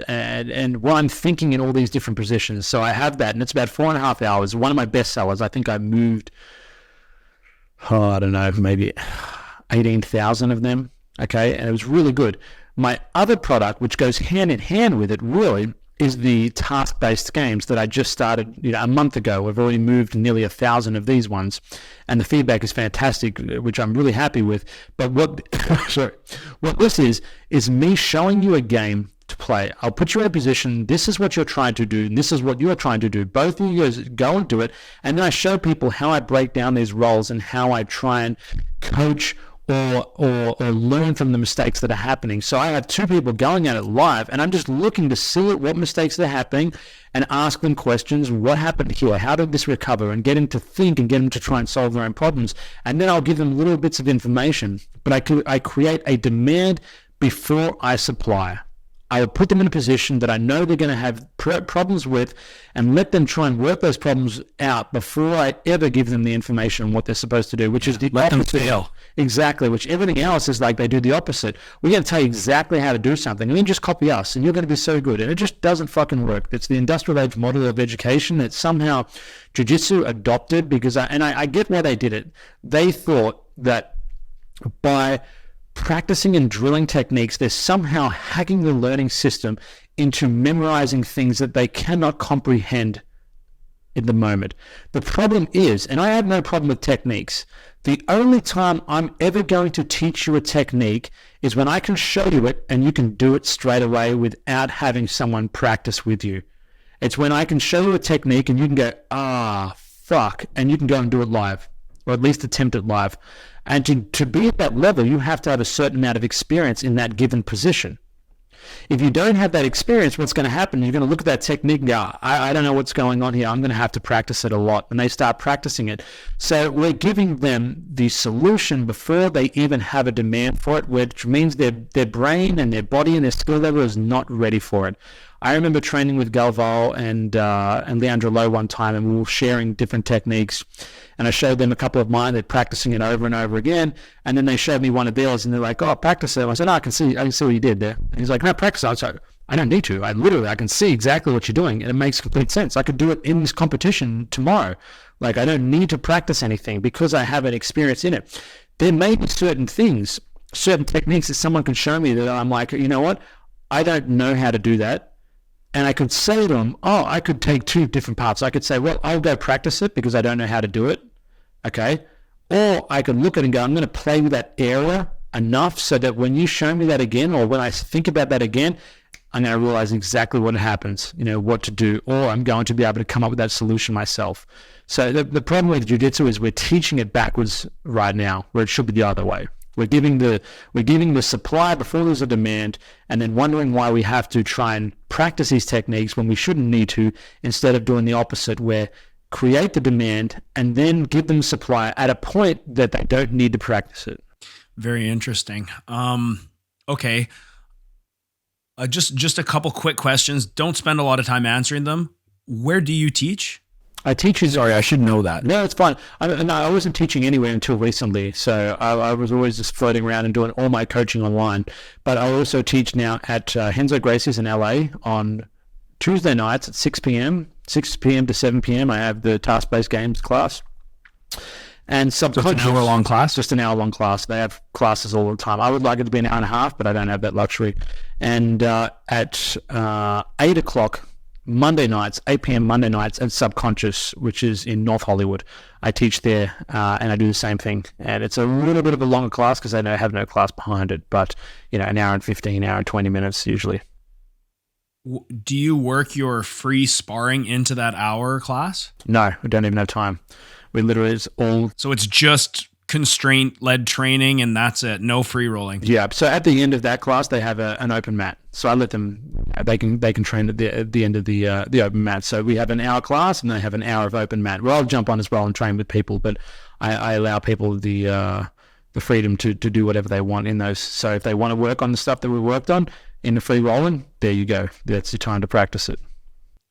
what I'm thinking in all these different positions. So I have that, and it's about 4.5 hours. One of my best sellers. I think I moved, I don't know, maybe 18,000 of them. Okay, and it was really good. My other product, which goes hand in hand with it, really, is the task-based games that I just started a month ago. We've already moved nearly 1,000 of these ones, and the feedback is fantastic, which I'm really happy with. But what this is me showing you a game to play. I'll put you in a position, this is what you're trying to do, and this is what you're trying to do. Both of you guys go and do it, and then I show people how I break down these roles and how I try and coach or learn from the mistakes that are happening. So I have two people going at it live, and I'm just looking to see what mistakes are happening and ask them questions. What happened here? How did this recover? And get them to think and get them to try and solve their own problems. And then I'll give them little bits of information, but I create a demand before I supply. I will put them in a position that I know they're going to have problems with, and let them try and work those problems out before I ever give them the information on what they're supposed to do, which is the Let them opposite. fail. Exactly, which everything else is like they do the opposite. We're going to tell you exactly how to do something, and then just copy us, and you're going to be so good. And it just doesn't fucking work. It's the industrial age model of education that somehow Jiu Jitsu adopted, because I get why they did it. They thought that by practicing and drilling techniques, they're somehow hacking the learning system into memorizing things that they cannot comprehend in the moment. The problem is, and I have no problem with techniques, the only time I'm ever going to teach you a technique is when I can show you it and you can do it straight away without having someone practice with you. It's when I can show you a technique and you can go, fuck, and you can go and do it live, or at least attempt it live. And to be at that level, you have to have a certain amount of experience in that given position. If you don't have that experience, what's going to happen, you're going to look at that technique and go, I don't know what's going on here. I'm going to have to practice it a lot. And they start practicing it. So we're giving them the solution before they even have a demand for it, which means their brain and their body and their skill level is not ready for it. I remember training with Galval and Leandro Lowe one time, and we were sharing different techniques. And I showed them a couple of mine. They're practicing it over and over again. And then they showed me one of theirs, and they're like, "Oh, practice it." I said, "No, I can see what you did there." And he's like, "No, practice it." I was like, "I don't need to. I can see exactly what you're doing, and it makes complete sense. I could do it in this competition tomorrow. Like, I don't need to practice anything because I have an experience in it." There may be certain things, certain techniques that someone can show me that I'm like, you know what? I don't know how to do that. And I could say to them, I could take two different paths. I could say, well, I'll go practice it because I don't know how to do it. Okay. Or I could look at it and go, I'm going to play with that area enough so that when you show me that again, or when I think about that again, I'm going to realize exactly what happens, what to do, or I'm going to be able to come up with that solution myself. So the problem with jiu-jitsu is we're teaching it backwards right now, where it should be the other way. We're giving the supply before there's a demand, and then wondering why we have to try and practice these techniques when we shouldn't need to, instead of doing the opposite, where create the demand and then give them supply at a point that they don't need to practice it. Very interesting. Okay. Just a couple quick questions. Don't spend a lot of time answering them. Where do you teach? I teach in Sorry, I should know that. No, it's fine. I wasn't teaching anywhere until recently, so I was always just floating around and doing all my coaching online. But I also teach now at Henzo Gracie's in LA on Tuesday nights at 6 p.m. to 7 p.m. I have the task-based games class. And subconscious, Just an hour-long class? Just an hour-long class. They have classes all the time. I would like it to be an hour and a half, but I don't have that luxury. And at 8 o'clock Monday nights, 8 p.m. Monday nights at Subconscious, which is in North Hollywood. I teach there, and I do the same thing. And it's a little bit of a longer class because I have no class behind it, but an hour and 15, hour and 20 minutes usually. Do you work your free sparring into that hour class? No, we don't even have time. We literally, it's all... So it's just constraint-led training and that's it, no free rolling. Yeah, so at the end of that class, they have an open mat. So I let them, they can train at the end of the open mat. So we have an hour class and they have an hour of open mat where I'll jump on as well and train with people, but I allow people the freedom to do whatever they want in those. So if they want to work on the stuff that we worked on in the free rolling, there you go. That's your time to practice it.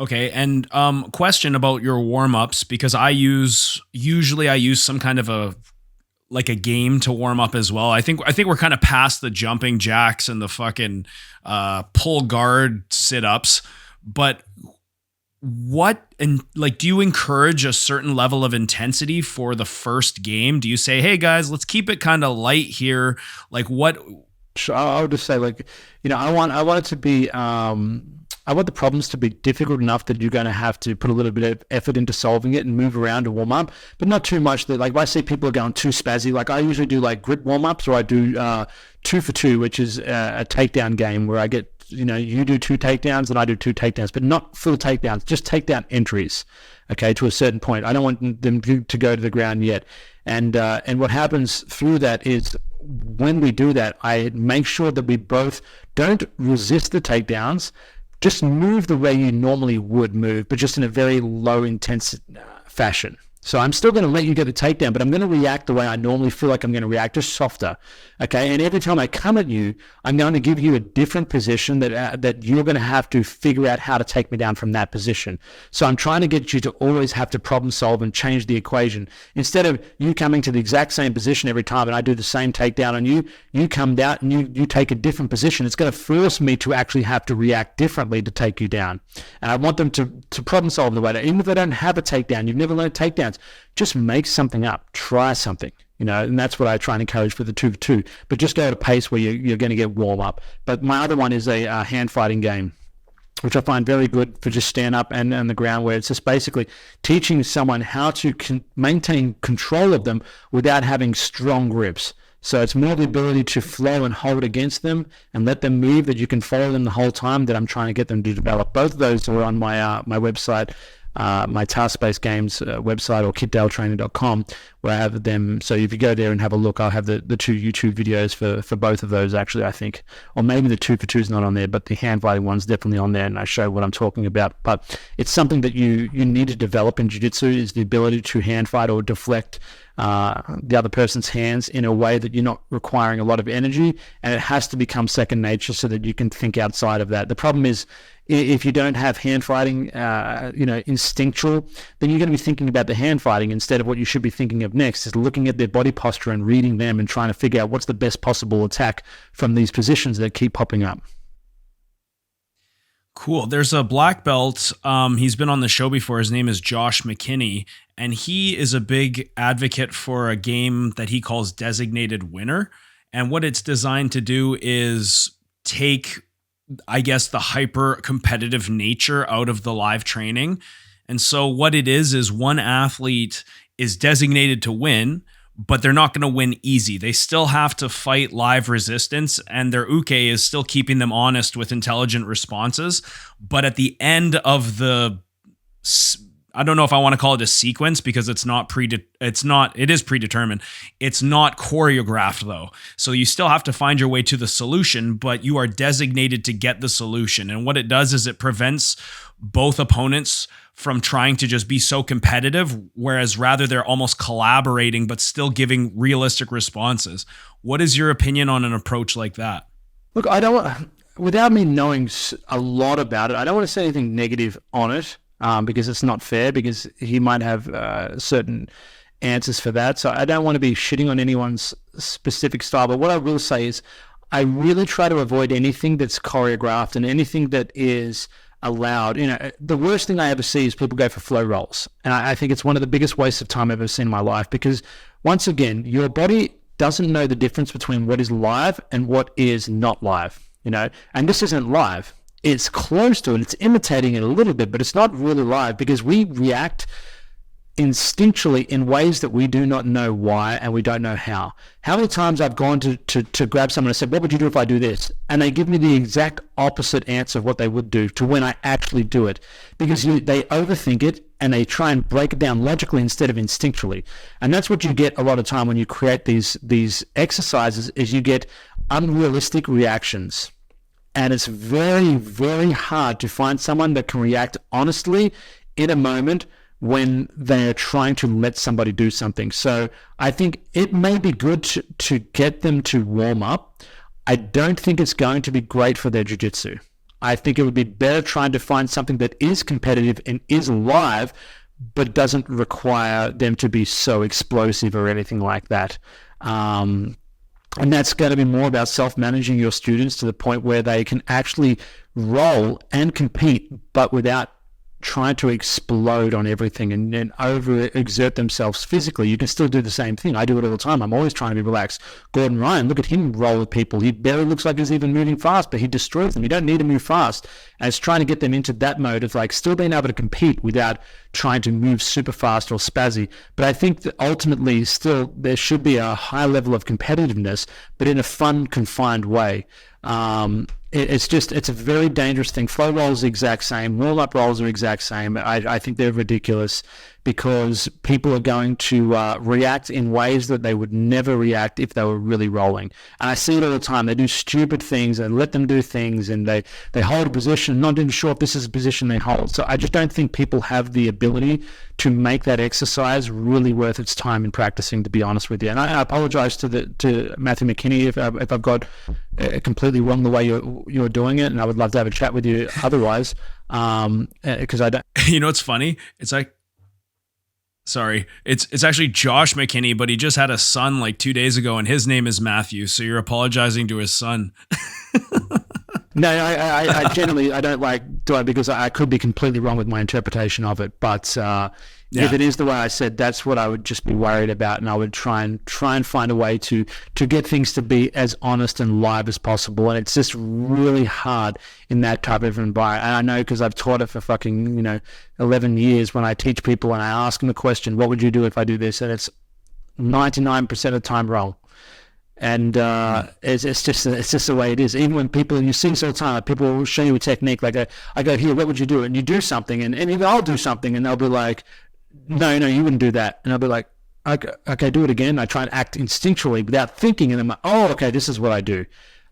Okay, and question about your warm-ups, because I use some kind of a game to warm up as well. I think we're kind of past the jumping jacks and the fucking pull guard sit-ups, but do you encourage a certain level of intensity for the first game? Do you say, hey guys, let's keep it kind of light here? Like what? I would just say, I want it to be, I want the problems to be difficult enough that you're going to have to put a little bit of effort into solving it and move around to warm up, but not too much that, if I see people are going too spazzy, I usually do grip warm ups, or I do 2 for 2, which is a takedown game where I get, you do 2 takedowns and I do 2 takedowns, but not full takedowns, just takedown entries, okay, to a certain point. I don't want them to go to the ground yet. And what happens through that is when we do that, I make sure that we both don't resist the takedowns, just move the way you normally would move, but just in a very low intense fashion. So I'm still going to let you get the takedown, but I'm going to react the way I normally feel like I'm going to react, just softer. Okay, and every time I come at you, I'm going to give you a different position that you're going to have to figure out how to take me down from that position. So I'm trying to get you to always have to problem solve and change the equation. Instead of you coming to the exact same position every time and I do the same takedown on you, you come down and you take a different position. It's going to force me to actually have to react differently to take you down. And I want them to problem solve in the way that even if they don't have a takedown, you've never learned takedowns, just make something up, try something, and that's what I try and encourage for the 2 for 2, but just go at a pace where you're going to get warm up. But my other one is a hand fighting game, which I find very good for just stand up and on the ground, where it's just basically teaching someone how to maintain control of them without having strong grips. So it's more the ability to flow and hold against them and let them move, that you can follow them the whole time, that I'm trying to get them to develop. Both of those are on my my website, my task-based games website, or kitdaletraining.com, where I have them. So if you go there and have a look, I'll have the 2 YouTube videos for both of those, actually, I think. Or maybe the 2 for 2 is not on there, but the hand fighting one's definitely on there, and I show what I'm talking about. But it's something that you need to develop in jiu-jitsu, is the ability to hand fight or deflect the other person's hands in a way that you're not requiring a lot of energy, and it has to become second nature so that you can think outside of that. The problem is, if you don't have hand fighting, instinctual, then you're going to be thinking about the hand fighting instead of what you should be thinking of next, is looking at their body posture and reading them and trying to figure out what's the best possible attack from these positions that keep popping up. Cool. There's a black belt. He's been on the show before. His name is Josh McKinney, and he is a big advocate for a game that he calls Designated Winner. And what it's designed to do is take, I guess, the hyper competitive nature out of the live training. And so what it is one athlete is designated to win, but they're not going to win easy. They still have to fight live resistance, and their uke is still keeping them honest with intelligent responses. But at the end of I don't know if I want to call it a sequence, because it is predetermined. It's not choreographed though. So you still have to find your way to the solution, but you are designated to get the solution. And what it does is it prevents both opponents from trying to just be so competitive, whereas rather they're almost collaborating, but still giving realistic responses. What is your opinion on an approach like that? Look, without me knowing a lot about it, I don't want to say anything negative on it. Because it's not fair, because he might have certain answers for that. So I don't want to be shitting on anyone's specific style. But what I will say is I really try to avoid anything that's choreographed and anything that is allowed. The worst thing I ever see is people go for flow rolls. And I think it's one of the biggest wastes of time I've ever seen in my life, because once again, your body doesn't know the difference between what is live and what is not live, and this isn't live. It's close to it. It's imitating it a little bit, but it's not really live, because we react instinctually in ways that we do not know why and we don't know how. How many times I've gone to grab someone and said, what would you do if I do this? And they give me the exact opposite answer of what they would do to when I actually do it, because they overthink it and they try and break it down logically instead of instinctually. And that's what you get a lot of time when you create these exercises, is you get unrealistic reactions. And it's very, very hard to find someone that can react honestly in a moment when they're trying to let somebody do something. So I think it may be good to get them to warm up. I don't think it's going to be great for their jiu-jitsu. I think it would be better trying to find something that is competitive and is live, but doesn't require them to be so explosive or anything like that. And that's going to be more about self-managing your students to the point where they can actually roll and compete, but without trying to explode on everything and over-exert themselves physically. You can still do the same thing. I do it all the time. I'm always trying to be relaxed. Gordon Ryan, look at him roll with people. He barely looks like he's even moving fast, but he destroys them. You don't need to move fast. And it's trying to get them into that mode of still being able to compete without trying to move super fast or spazzy. But I think that ultimately still there should be a high level of competitiveness, but in a fun, confined way. It's a very dangerous thing. Flow rolls are the exact same. Roll-up rolls are the exact same. I think they're ridiculous, because people are going to react in ways that they would never react if they were really rolling. And I see it all the time. They do stupid things and let them do things, and they hold a position, not even sure if this is a position they hold. So I just don't think people have the ability to make that exercise really worth its time in practicing, to be honest with you. And I apologize to Matthew McKinney if I've got completely wrong the way you're doing it, and I would love to have a chat with you otherwise, because I don't. It's funny. It's like, sorry, it's actually Josh McKinney, but he just had a son 2 days ago, and his name is Matthew. So you're apologizing to his son. No, I generally I don't do it, because I could be completely wrong with my interpretation of it. But if it is the way I said, that's what I would just be worried about, and I would try and find a way to get things to be as honest and live as possible. And it's just really hard in that type of environment. And I know, because I've taught it for fucking 11 years. When I teach people and I ask them the question, what would you do if I do this? And it's 99% of the time wrong. And it's just the way it is. Even when people, and you see this all the time, people will show you a technique, I go, here, what would you do? And you do something, and even I'll do something, and they'll be like, no, you wouldn't do that. And I'll be like, okay, do it again. I try and act instinctually without thinking, and I'm like, oh, okay, this is what I do.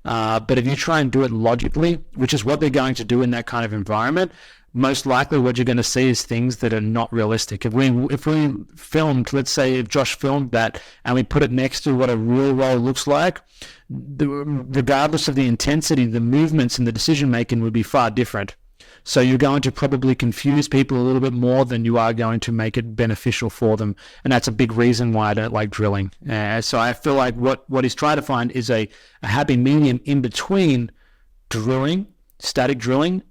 But if you try and do it logically, which is what they're going to do in that kind of environment, most likely what you're going to see is things that are not realistic. If we filmed, let's say if Josh filmed that and we put it next to what a real roll looks like, regardless of the intensity, the movements and the decision making would be far different. So you're going to probably confuse people a little bit more than you are going to make it beneficial for them. And that's a big reason why I don't like drilling. So I feel like what he's trying to find is a happy medium in between drilling, static drilling,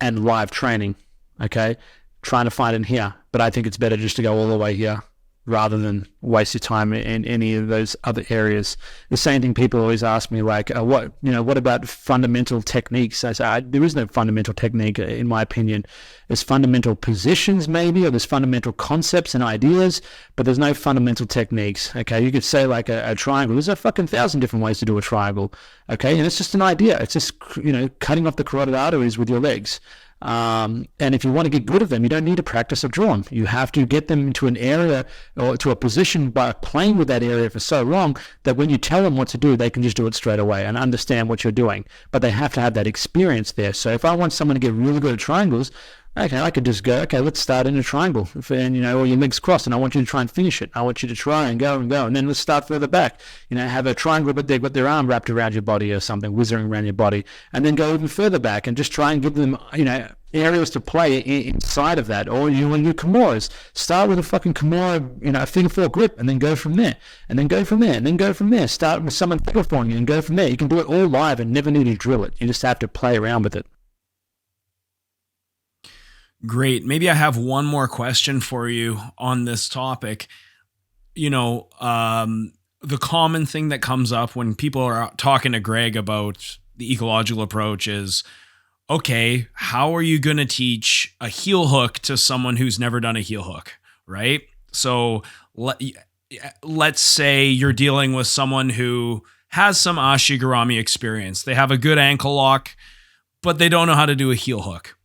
and live training. Okay, trying to find it here, but I think it's better just to go all the way here. rather than waste your time in any of those other areas. The same thing people always ask me, like, what about fundamental techniques? I say, there is no fundamental technique, in my opinion. There's fundamental positions, maybe, or there's fundamental concepts and ideas, but there's no fundamental techniques. Okay, you could say like a triangle. There's a fucking 1,000 different ways to do a triangle. Okay, and it's just an idea. It's just, cutting off the carotid arteries with your legs. And if you want to get good at them, you don't need to practice or draw them. You have to get them into an area or to a position by playing with that area for so long that when you tell them what to do, they can just do it straight away and understand what you're doing. But they have to have that experience there. So if I want someone to get really good at triangles, okay, I could just go, okay, let's start in a triangle. And, or your legs crossed, and I want you to try and finish it. I want you to try and go. And then let's start further back. Have a triangle, but they've got their arm wrapped around your body or something, whizzing around your body. And then go even further back and just try and give them, areas to play inside of that. Or you want to do Kimuras. Start with a fucking Kimura, a figure four grip, and then go from there. And then go from there. And then go from there. Start with someone figure four you and go from there. You can do it all live and never need to drill it. You just have to play around with it. Great. Maybe I have one more question for you on this topic. The common thing that comes up when people are talking to Greg about the ecological approach is, okay, how are you going to teach a heel hook to someone who's never done a heel hook, right? So let's say you're dealing with someone who has some ashigarami experience. They have a good ankle lock, but they don't know how to do a heel hook.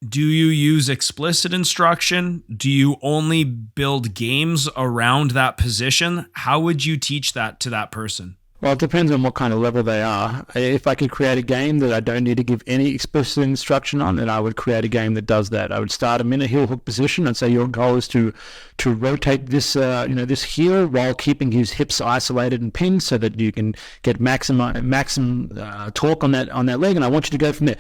Do you use explicit instruction? Do you only build games around that position? How would you teach that to that person? Well, it depends on what kind of level they are. If I could create a game that I don't need to give any explicit instruction on, then I would create a game that does that. I would start them in a heel hook position and say your goal is to rotate this this heel while keeping his hips isolated and pinned so that you can get maximum torque on that leg. And I want you to go from there.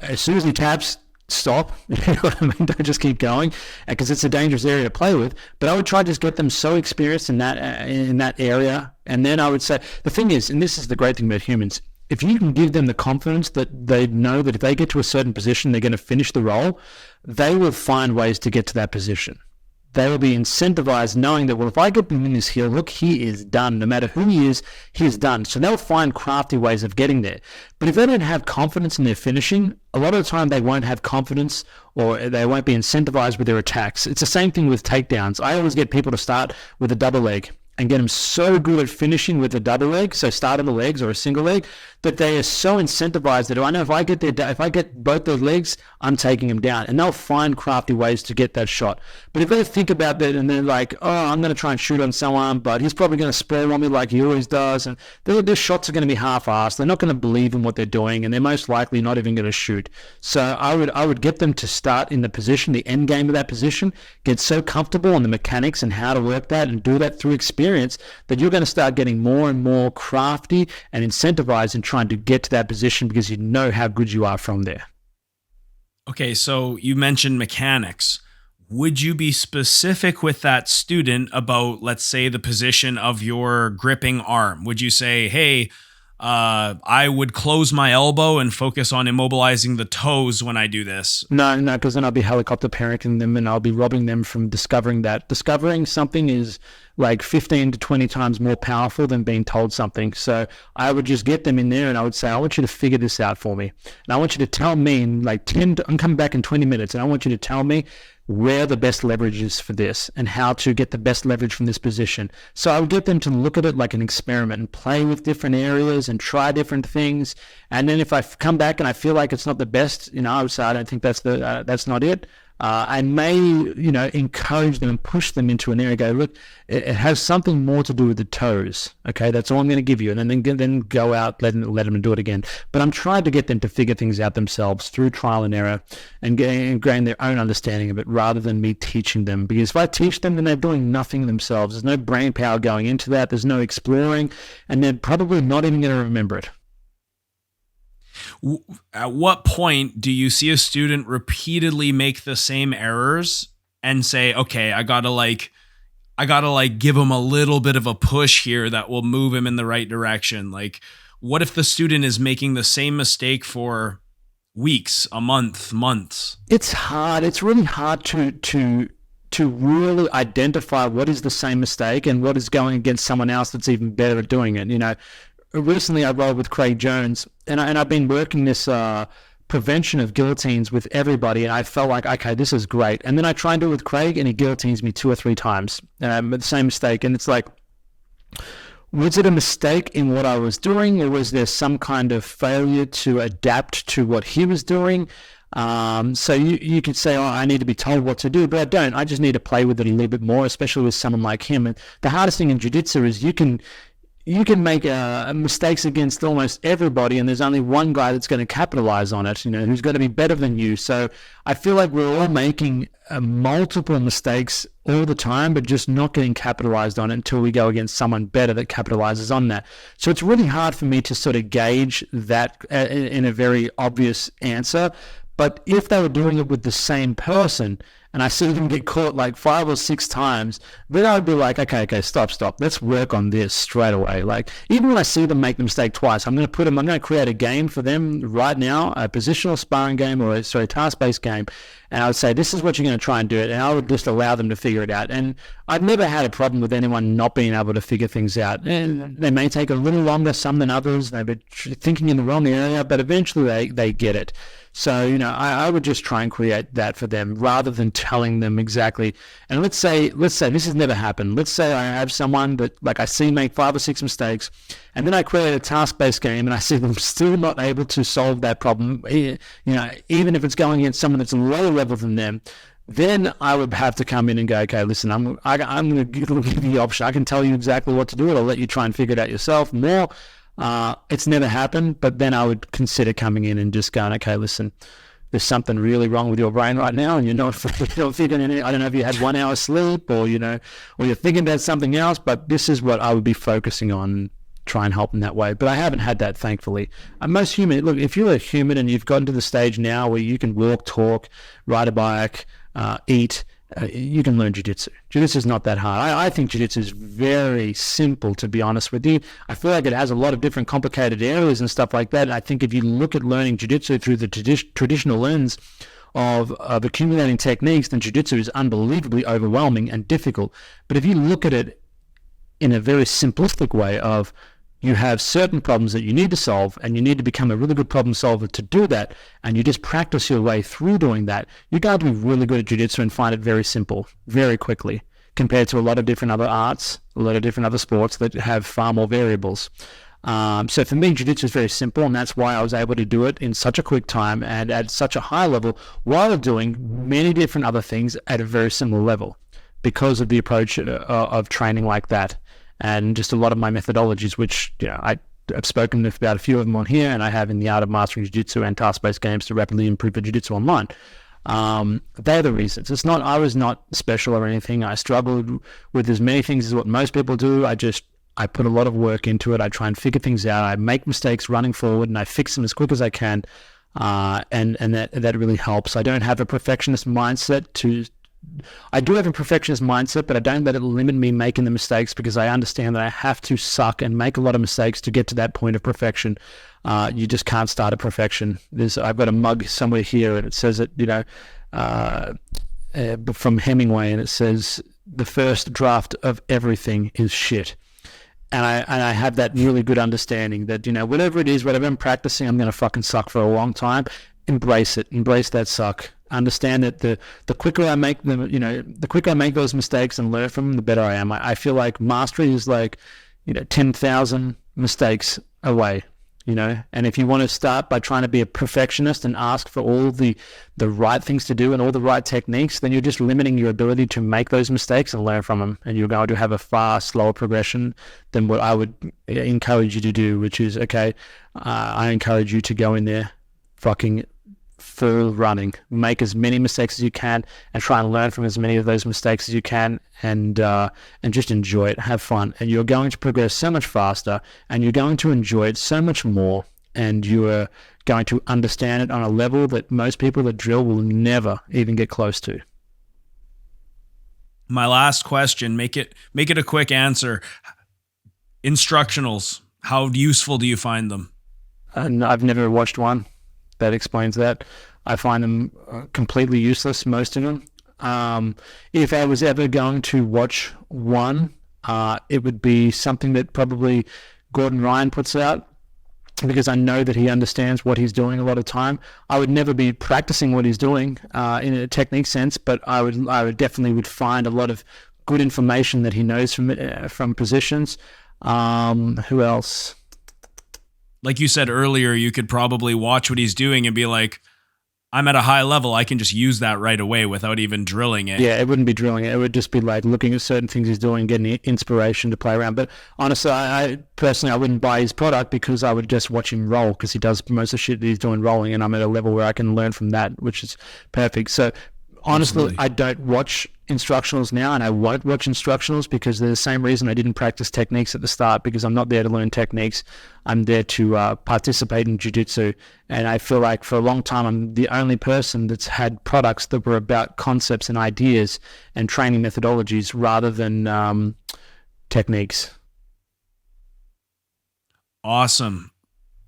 As soon as he taps, stop. You know what I mean? Don't just keep going, because it's a dangerous area to play with. But I would try to just get them so experienced in that area, and then I would say the thing is, and this is the great thing about humans, if you can give them the confidence that they know that if they get to a certain position, they're going to finish the role, they will find ways to get to that position. They will be incentivized knowing that, well, if I get them in this heel hook, he is done. No matter who he is done. So they'll find crafty ways of getting there. But if they don't have confidence in their finishing, a lot of the time they won't have confidence, or they won't be incentivized with their attacks. It's the same thing with takedowns. I always get people to start with a double leg and get them so good at finishing with a double leg, so start on the legs or a single leg, that they are so incentivized that I know if I get both those legs, I'm taking them down, and they'll find crafty ways to get that shot. But if they think about that and they're like, oh, I'm going to try and shoot on someone, but he's probably going to spray on me like he always does, and their shots are going to be half-assed. They're not going to believe in what they're doing, and they're most likely not even going to shoot. So I would get them to start in the position, the end game of that position, get so comfortable on the mechanics and how to work that, and do that through experience, that you're going to start getting more and more crafty and incentivized in trying to get to that position, because you know how good you are from there. Okay, so you mentioned mechanics. Would you be specific with that student about, let's say, the position of your gripping arm? Would you say, hey, I would close my elbow and focus on immobilizing the toes when I do this? No, because then I'll be helicopter parenting them, and I'll be robbing them from discovering that. Discovering something is like 15 to 20 times more powerful than being told something. So I would just get them in there, and I would say, I want you to figure this out for me. And I want you to tell me in like I'm coming back in 20 minutes, and I want you to tell me where the best leverage is for this and how to get the best leverage from this position. So I would get them to look at it like an experiment and play with different areas and try different things. And then if I come back and I feel like it's not the best, I would say, I don't think that's not it. I may, encourage them and push them into an area. Go, look, it has something more to do with the toes. Okay, that's all I'm going to give you, and then go out, let them do it again. But I'm trying to get them to figure things out themselves through trial and error, and gain their own understanding of it, rather than me teaching them. Because if I teach them, then they're doing nothing themselves. There's no brain power going into that. There's no exploring, and they're probably not even going to remember it. At what point do you see a student repeatedly make the same errors and say, okay, I gotta give him a little bit of a push here that will move him in the right direction? Like, what if the student is making the same mistake for weeks, a month, months? It's hard. It's really hard to to really identify what is the same mistake and what is going against someone else that's even better at doing it. Recently I rolled with Craig Jones, and I've been working this prevention of guillotines with everybody, and I felt like, okay, this is great. And then I try and do it with Craig, and he guillotines me 2 or 3 times, the same mistake. And it's like, was it a mistake in what I was doing, or was there some kind of failure to adapt to what he was doing? So you could say, oh, I need to be told what to do, but I don't. I just need to play with it a little bit more, especially with someone like him. And the hardest thing in jiu-jitsu is you can make mistakes against almost everybody, and there's only one guy that's going to capitalize on it, who's going to be better than you. So I feel like we're all making multiple mistakes all the time, but just not getting capitalized on it until we go against someone better that capitalizes on that. So it's really hard for me to sort of gauge that in a very obvious answer. But if they were doing it with the same person, and I see them get caught like 5 or 6 times, then I would be like, okay, stop. Let's work on this straight away. Like, even when I see them make the mistake twice, I'm going to create a game for them right now, a positional sparring game, or a task-based game. And I would say, this is what you're going to try and do it. And I would just allow them to figure it out. And I've never had a problem with anyone not being able to figure things out. And they may take a little longer, some than others. They've been thinking in the wrong area, but eventually they get it. So, I would just try and create that for them rather than telling them exactly. And let's say this has never happened. Let's say I have someone that, like, I see make 5 or 6 mistakes, and then I create a task-based game and I see them still not able to solve that problem, even if it's going against someone that's lower level than them. Then I would have to come in and go, okay, listen, I'm going to give you the option. I can tell you exactly what to do. I'll let you try and figure it out yourself more. It's never happened, but then I would consider coming in and just going, okay, listen, there's something really wrong with your brain right now, and you're not figuring it out. I don't know if you had 1 hour sleep, or you're thinking about something else, but this is what I would be focusing on, try and help them that way. But I haven't had that, thankfully. Most human, look, if you're a human and you've gotten to the stage now where you can walk, talk, ride a bike, eat, you can learn jiu-jitsu. Jiu-jitsu is not that hard. I think jiu-jitsu is very simple, to be honest with you. I feel like it has a lot of different complicated areas and stuff like that. I think if you look at learning jiu-jitsu through the traditional lens of accumulating techniques, then jiu-jitsu is unbelievably overwhelming and difficult. But if you look at it in a very simplistic way of, you have certain problems that you need to solve, and you need to become a really good problem solver to do that, and you just practice your way through doing that, you're going to be really good at jiu-jitsu and find it very simple, very quickly, compared to a lot of different other arts, a lot of different other sports that have far more variables. So for me, jiu-jitsu is very simple, and that's why I was able to do it in such a quick time and at such a high level, while doing many different other things at a very similar level, because of the approach of training like that. And just a lot of my methodologies, which I've spoken about a few of them on here, and I have in the Art of Mastering Jiu-Jitsu and task-based games to rapidly improve your Jiu-Jitsu online. They're the reasons. It's not, I was not special or anything. I struggled with as many things as what most people do. I put a lot of work into it. I try and figure things out. I make mistakes running forward, and I fix them as quick as I can. And that really helps. I don't have a perfectionist mindset I do have a perfectionist mindset, but I don't let it limit me making the mistakes, because I understand that I have to suck and make a lot of mistakes to get to that point of perfection. You just can't start at perfection. I've got a mug somewhere here, and it says it, from Hemingway, and it says, the first draft of everything is shit. And I have that really good understanding that, whatever it is, whatever I'm practicing, I'm going to fucking suck for a long time. Embrace it. Embrace that suck. Understand that the quicker I make them, the quicker I make those mistakes and learn from them, the better I am. I feel like mastery is like, 10,000 mistakes away, and if you want to start by trying to be a perfectionist and ask for all the right things to do and all the right techniques, then you're just limiting your ability to make those mistakes and learn from them. And you're going to have a far slower progression than what I would encourage you to do, which is, okay, I encourage you to go in there fucking full running, make as many mistakes as you can, and try and learn from as many of those mistakes as you can, and just enjoy it, have fun, and you're going to progress so much faster, and you're going to enjoy it so much more, and you are going to understand it on a level that most people that drill will never even get close to. My last question, make it a quick answer. Instructionals, how useful do you find them? I've never watched one. That explains that. I find them completely useless, most of them. If I was ever going to watch one, it would be something that probably Gordon Ryan puts out, because I know that he understands what he's doing a lot of time. I would never be practicing what he's doing in a technique sense, but I would definitely would find a lot of good information that he knows from positions. Who else? Like you said earlier, you could probably watch what he's doing and be like, I'm at a high level. I can just use that right away without even drilling it. Yeah, it wouldn't be drilling it. It would just be like looking at certain things he's doing, getting inspiration to play around. But honestly, I personally, I wouldn't buy his product because I would just watch him roll, because he does most of the shit that he's doing rolling, and I'm at a level where I can learn from that, which is perfect. So honestly, Absolutely. I don't watch instructionals now, and I won't watch instructionals because they're the same reason I didn't practice techniques at the start, because I'm not there to learn techniques. I'm there to participate in jiu-jitsu, and I feel like for a long time I'm the only person that's had products that were about concepts and ideas and training methodologies rather than techniques. Awesome.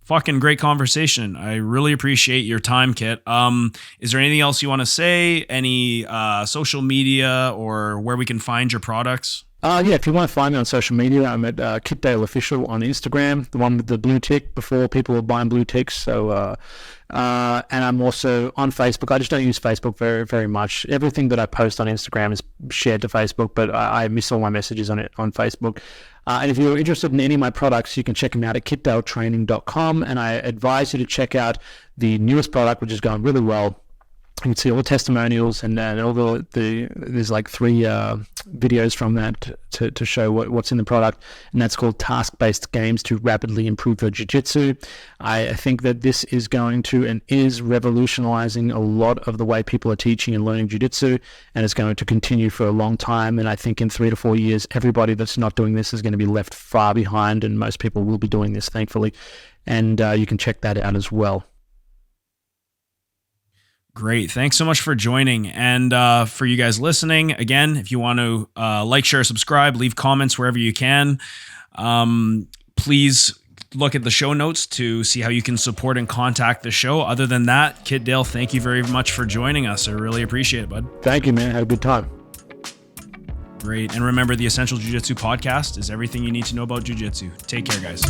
Fucking great conversation. I really appreciate your time, Kit. Is there anything else you want to say? Any social media or where we can find your products? Yeah, if you want to find me on social media, I'm at Kit Dale Official on Instagram, the one with the blue tick. Before, people were buying blue ticks. So, and I'm also on Facebook. I just don't use Facebook very, very much. Everything that I post on Instagram is shared to Facebook, but I miss all my messages on Facebook. And if you're interested in any of my products, you can check them out at kitdaletraining.com. And I advise you to check out the newest product, which is going really well. You can see all the testimonials and all there's like 3 videos from that to show what's in the product, and that's called Task-Based Games to Rapidly Improve Your Jiu-Jitsu. I think that this is going to and is revolutionizing a lot of the way people are teaching and learning jiu-jitsu, and it's going to continue for a long time. And I think in 3 to 4 years, everybody that's not doing this is going to be left far behind, and most people will be doing this, thankfully. And you can check that out as well. Great. Thanks so much for joining. And for you guys listening, again, if you want to like, share, subscribe, leave comments wherever you can. Please look at the show notes to see how you can support and contact the show. Other than that, Kit Dale, thank you very much for joining us. I really appreciate it, bud. Thank you, man. Had a good time. Great. And remember, the Essential Jiu-Jitsu podcast is everything you need to know about jiu-jitsu. Take care, guys.